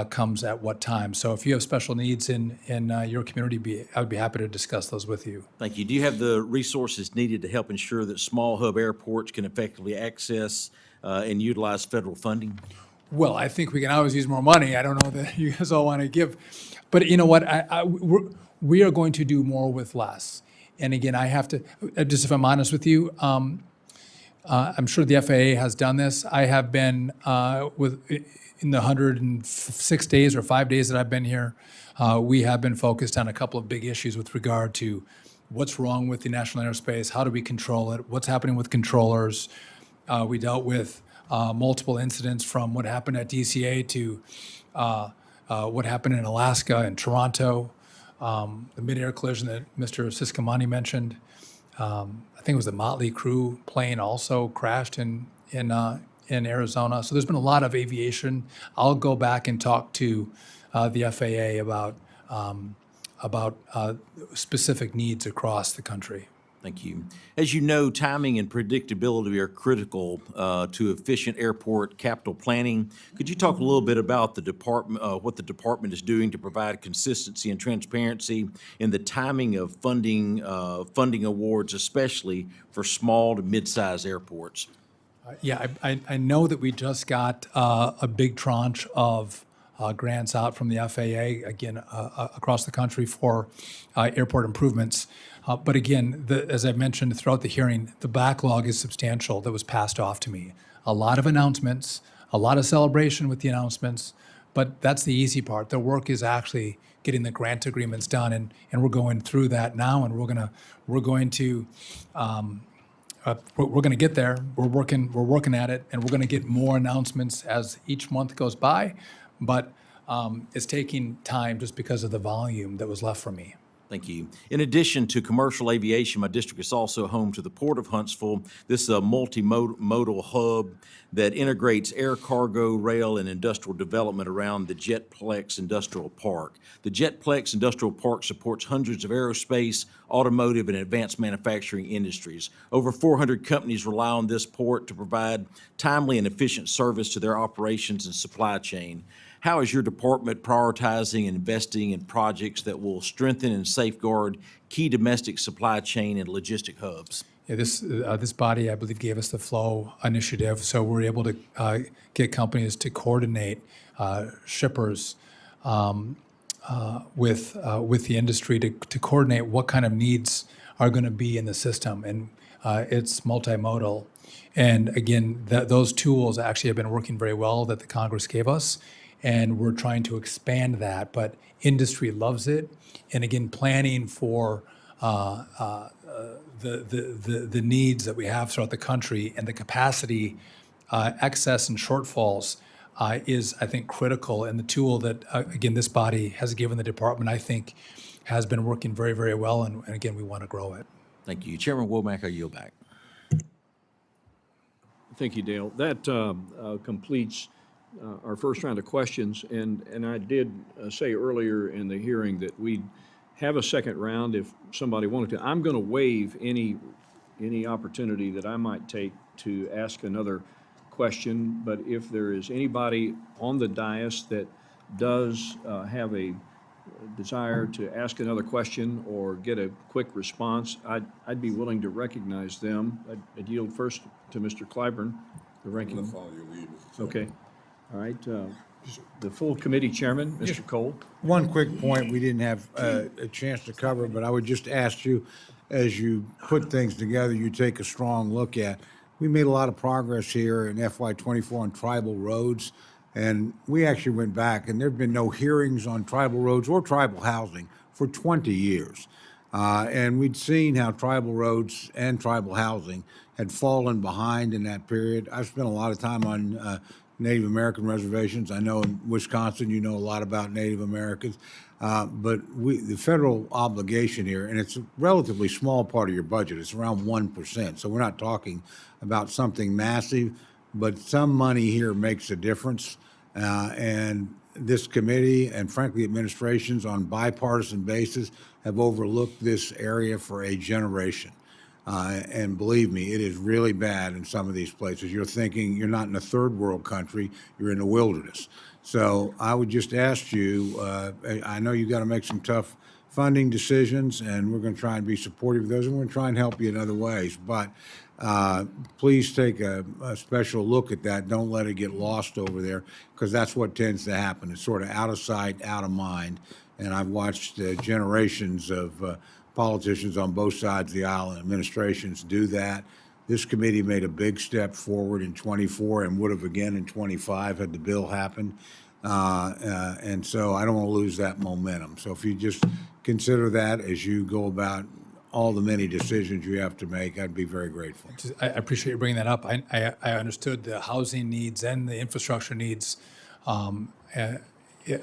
comes at what time. So if you have special needs in your community, I would be happy to discuss those with you. Thank you. Do you have the resources needed to help ensure that small hub airports can effectively access and utilize federal funding? Well, I think we can always use more money. I don't know that you guys all want to give, but you know what? We are going to do more with less. And again, I have to, just if I'm honest with you, I'm sure the FAA has done this. I have been in the 106 days or 5 days that I've been here, we have been focused on a couple of big issues with regard to what's wrong with the national airspace, how do we control it, what's happening with controllers. We dealt with multiple incidents from what happened at DCA to what happened in Alaska and Toronto, the mid-air collision that Mr. Subcommittee mentioned. I think it was the Motley Crew plane also crashed in Arizona. So there's been a lot of aviation. I'll go back and talk to the FAA about specific needs across the country. Thank you. As you know, timing and predictability are critical to efficient airport capital planning. Could you talk a little bit about the department, what the department is doing to provide consistency and transparency in the timing of funding awards, especially for small to mid-sized airports? Yeah, I know that we just got a big tranche of grants out from the FAA, again, across the country for airport improvements. But again, as I mentioned throughout the hearing, the backlog is substantial that was passed off to me. A lot of announcements, a lot of celebration with the announcements, but that's the easy part. The work is actually getting the grant agreements done, and we're going through that now, and we're going to get there. We're working at it, and we're going to get more announcements as each month goes by. But it's taking time just because of the volume that was left for me. Thank you. In addition to commercial aviation, my district is also home to the Port of Huntsville. This is a multimodal hub that integrates air cargo, rail, and industrial development around the Jetplex Industrial Park. The Jetplex Industrial Park supports hundreds of aerospace, automotive, and advanced manufacturing industries. Over 400 companies rely on this port to provide timely and efficient service to their operations and supply chain. How is your department prioritizing and investing in projects that will strengthen and safeguard key domestic supply chain and logistic hubs? Yeah, this body, I believe, gave us the FLOW initiative, so we're able to get companies to coordinate shippers with the industry to coordinate what kind of needs are going to be in the system, and it's multimodal. And again, those tools actually have been working very well that the Congress gave us. And we're trying to expand that, but industry loves it. And again, planning for the needs that we have throughout the country and the capacity excess and shortfalls is, I think, critical. And the tool that, again, this body has given the department, I think, has been working very, very well. And again, we want to grow it. Thank you. Chairman Womack, I yield back. Thank you, Dale. That completes our first round of questions, and I did say earlier in the hearing that we'd have a second round if somebody wanted to. I'm going to waive any any opportunity that I might take to ask another question, but if there is anybody on the dais that does have a desire to ask another question or get a quick response, I'd be willing to recognize them. I'd yield first to Mr. Clyburn, the ranking. I'm gonna follow your lead, Mr. Chairman. Okay. All right. The full committee chairman, Mr. Cole. One quick point we didn't have a chance to cover, but I would just ask you, as you put things together, you take a strong look at. We made a lot of progress here in FY '24 on tribal roads, and we actually went back, and there've been no hearings on tribal roads or tribal housing for 20 years. And we'd seen how tribal roads and tribal housing had fallen behind in that period. I've spent a lot of time on Native American reservations. I know in Wisconsin, you know a lot about Native Americans. But the federal obligation here, and it's a relatively small part of your budget, it's around 1%. So we're not talking about something massive, but some money here makes a difference. And this committee and frankly administrations on bipartisan basis have overlooked this area for a generation. And believe me, it is really bad in some of these places. You're thinking you're not in a third world country, you're in the wilderness. So I would just ask you, I know you got to make some tough funding decisions, and we're going to try and be supportive of those, and we're going to try and help you in other ways. But please take a special look at that. Don't let it get lost over there, because that's what tends to happen. It's sort of out of sight, out of mind. And I've watched generations of politicians on both sides of the aisle and administrations do that. This committee made a big step forward in '24 and would have again in '25 had the bill happened. And so I don't want to lose that momentum. So if you just consider that as you go about all the many decisions you have to make, I'd be very grateful. I appreciate you bringing that up. I understood the housing needs and the infrastructure needs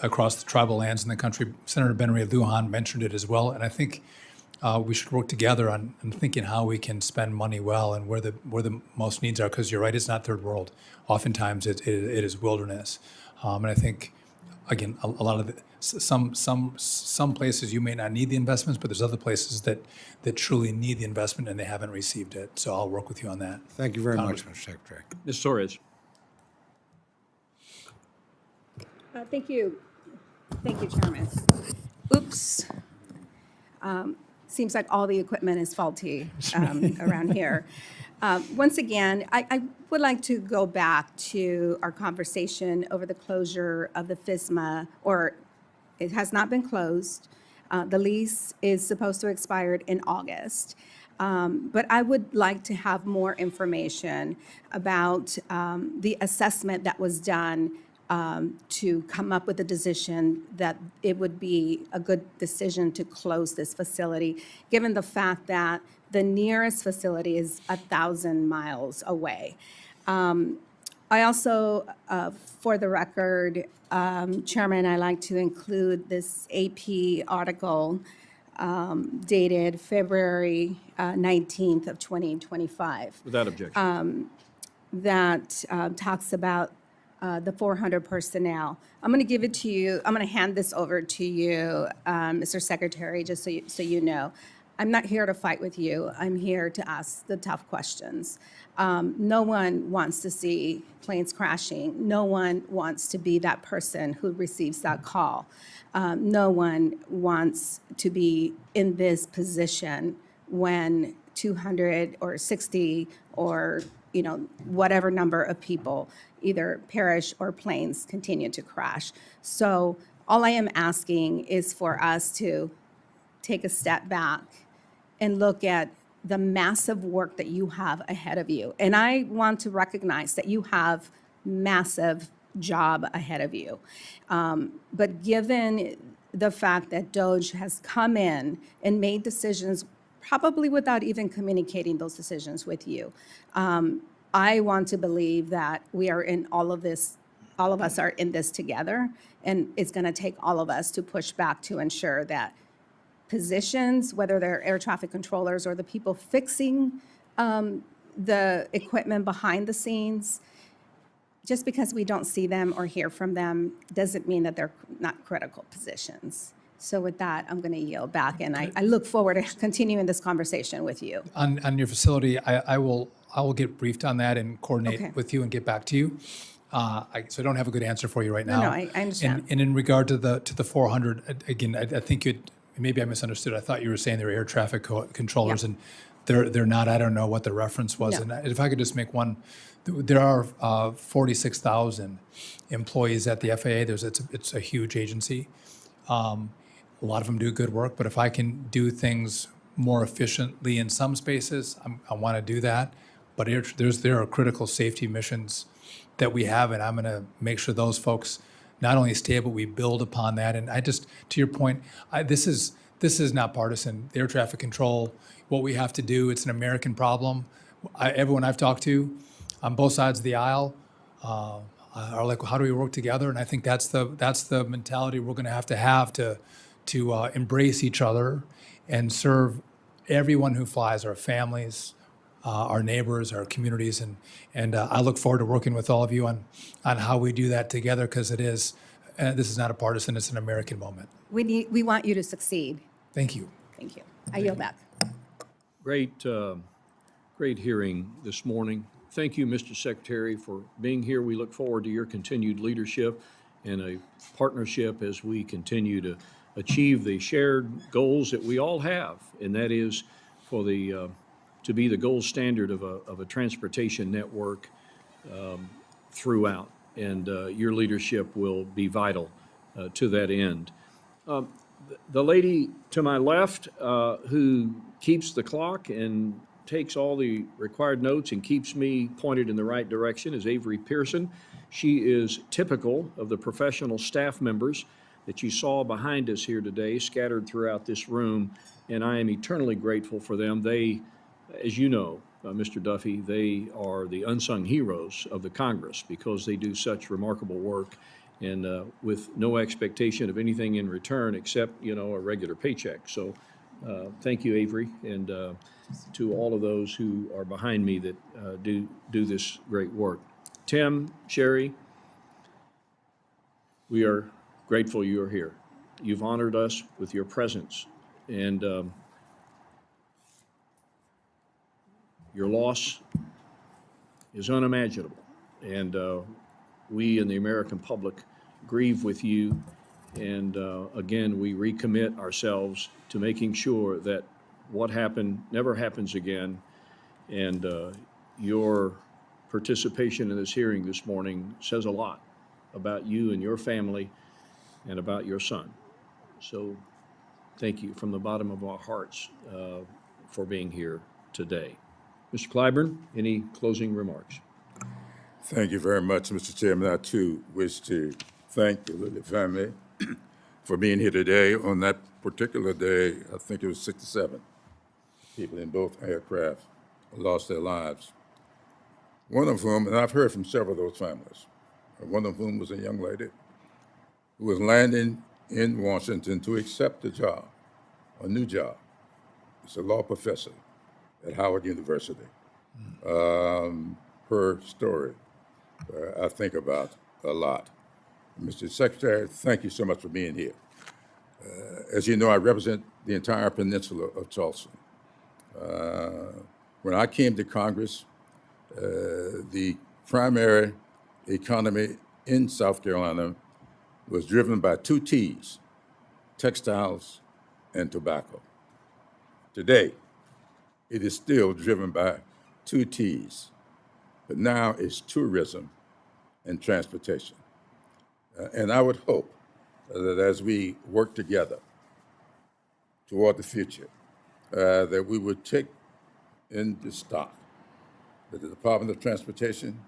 across the tribal lands in the country. Senator Ben-Ray Lujan mentioned it as well, and I think we should work together on thinking how we can spend money well and where the most needs are. Because you're right, it's not third world. Oftentimes, it is wilderness, and I think again a lot of some places you may not need the investments, but there's other places that truly need the investment and they haven't received it. So I'll work with you on that. Thank you very much, Mr. Secretary. Ms. Soares. Thank you. Thank you, Chairman. Oops. Seems like all the equipment is faulty around here. Once again, I would like to go back to our conversation over the closure of the FSMA, or it has not been closed. The lease is supposed to expire in August. But I would like to have more information about the assessment that was done to come up with a decision that it would be a good decision to close this facility, given the fact that the nearest facility is 1,000 miles away. I also, for the record, Chairman, I like to include this AP article dated February 19th of 2025. Without objection. That talks about the 400 personnel. I'm going to give it to you. I'm going to hand this over to you, Mr. Secretary, just so you know. I'm not here to fight with you. I'm here to ask the tough questions. No one wants to see planes crashing. No one wants to be that person who receives that call. No one wants to be in this position when 200 or 60 or whatever number of people either perish or planes continue to crash. So all I am asking is for us to take a step back and look at the massive work that you have ahead of you. And I want to recognize that you have massive job ahead of you. But given the fact that DOJ has come in and made decisions probably without even communicating those decisions with you, I want to believe that we are in all of this, all of us are in this together, and it's going to take all of us to push back to ensure that positions, whether they're air traffic controllers or the people fixing the equipment behind the scenes, just because we don't see them or hear from them doesn't mean that they're not critical positions. So with that, I'm going to yield back, and I look forward to continuing this conversation with you. On your facility, I will get briefed on that and Okay. coordinate with you and get back to you. So I don't have a good answer for you right No, now. no, I understand. And in regard to the 400, again, I think maybe I misunderstood. I thought you were saying they were air traffic controllers, Yeah. and they're not. I don't know what the reference was. No. And if I could just make one, there are 46,000 employees at the FAA. It's a huge agency. A lot of them do good work, but if I can do things more efficiently in some spaces, I want to do that. But there are critical safety missions that we have, and I'm going to make sure those folks not only stay, but we build upon that. And to your point, this is not partisan. Air traffic control, what we have to do, it's an American problem. Everyone I've talked to on both sides of the aisle are like, how do we work together? And I think that's the mentality we're going to have to embrace each other and serve everyone who flies, our families, our neighbors, our communities, and I look forward to working with all of you on how we do that together, because this is not a partisan, it's an American moment. We want you to succeed. Thank you. Thank you. I yield back. Great hearing this morning. Thank you, Mr. Secretary, for being here. We look forward to your continued leadership and a partnership as we continue to achieve the shared goals that we all have, and that is for to be the gold standard of a transportation network throughout. And your leadership will be vital to that end. The lady to my left, who keeps the clock and takes all the required notes and keeps me pointed in the right direction, is Avery Pearson. She is typical of the professional staff members that you saw behind us here today, scattered throughout this room, and I am eternally grateful for them. They, as you know, Mr. Duffy, they are the unsung heroes of the Congress because they do such remarkable work, and with no expectation of anything in return except, a regular paycheck. So thank you, Avery, and to all of those who are behind me that do this great work. Tim, Sherry, we are grateful you are here. You've honored us with your presence, and your loss is unimaginable. And we in the American public grieve with you. And again, we recommit ourselves to making sure that what happened never happens again. And your participation in this hearing this morning says a lot about you and your family and about your son. So thank you from the bottom of our hearts for being here today. Mr. Clyburn, any closing remarks? Thank you very much, Mr. Chairman. I too wish to thank the Lilly family for being here today. On that particular day, I think it was 67 people in both aircraft lost their lives. One of whom, and I've heard from several of those families, one of whom was a young lady who was landing in Washington to accept a job, a new job. She's a law professor at Howard University. Her story I think about a lot. Mr. Secretary, thank you so much for being here. As you know, I represent the entire peninsula of Tulsa. When I came to Congress, the primary economy in South Carolina was driven by two T's, textiles and tobacco. Today, it is still driven by two T's, but now it's tourism and transportation. And I would hope that as we work together toward the future, that we would take into stock that the Department of Transportation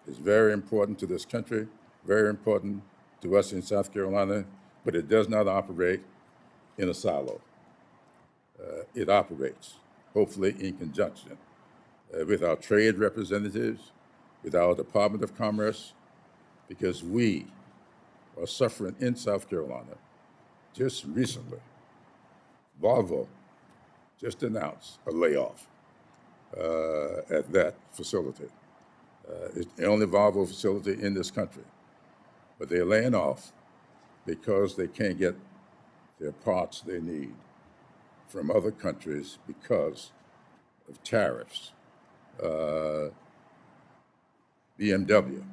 is very important to this country, very important to us in South Carolina, but it does not operate in a silo. It operates, hopefully in conjunction with our trade representatives, with our Department of Commerce, because we are suffering in South Carolina. Just recently, Volvo just announced a layoff at that facility. It's the only Volvo facility in this country, but they're laying off because they can't get their parts they need from other countries because of tariffs. BMW,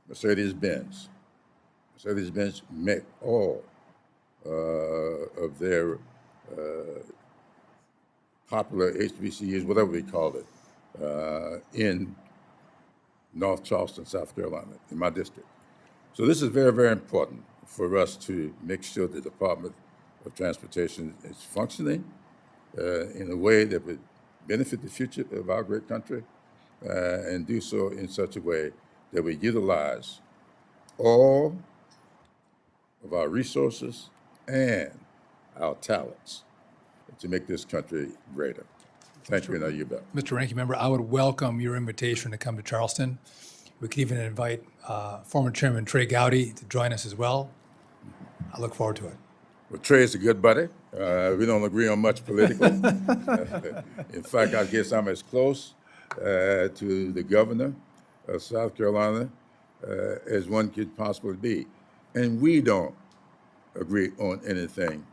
Mercedes-Benz make all of their popular HBCUs, whatever we call it, in North Charleston, South Carolina, in my district. So this is very, very important for us to make sure the Department of Transportation is functioning in a way that would benefit the future of our great country and do so in such a way that we utilize all of our resources and our talents to make this country greater. Thank you, and I yield back. Mr. Ranking Member, I would welcome your invitation to come to Charleston. We could even invite former Chairman Trey Gowdy to join us as well. I look forward to it. Well, Trey's a good buddy. We don't agree on much politically. In fact, I guess I'm as close to the governor of South Carolina as one could possibly be. And we don't agree on anything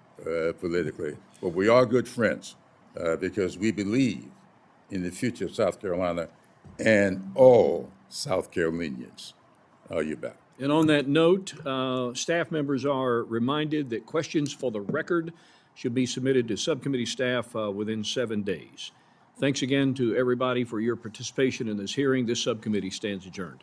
politically, but we are good friends because we believe in the future of South Carolina and all South Carolinians. Are you back? And on that note, staff members are reminded that questions for the record should be submitted to subcommittee staff within 7 days. Thanks again to everybody for your participation in this hearing. This subcommittee stands adjourned.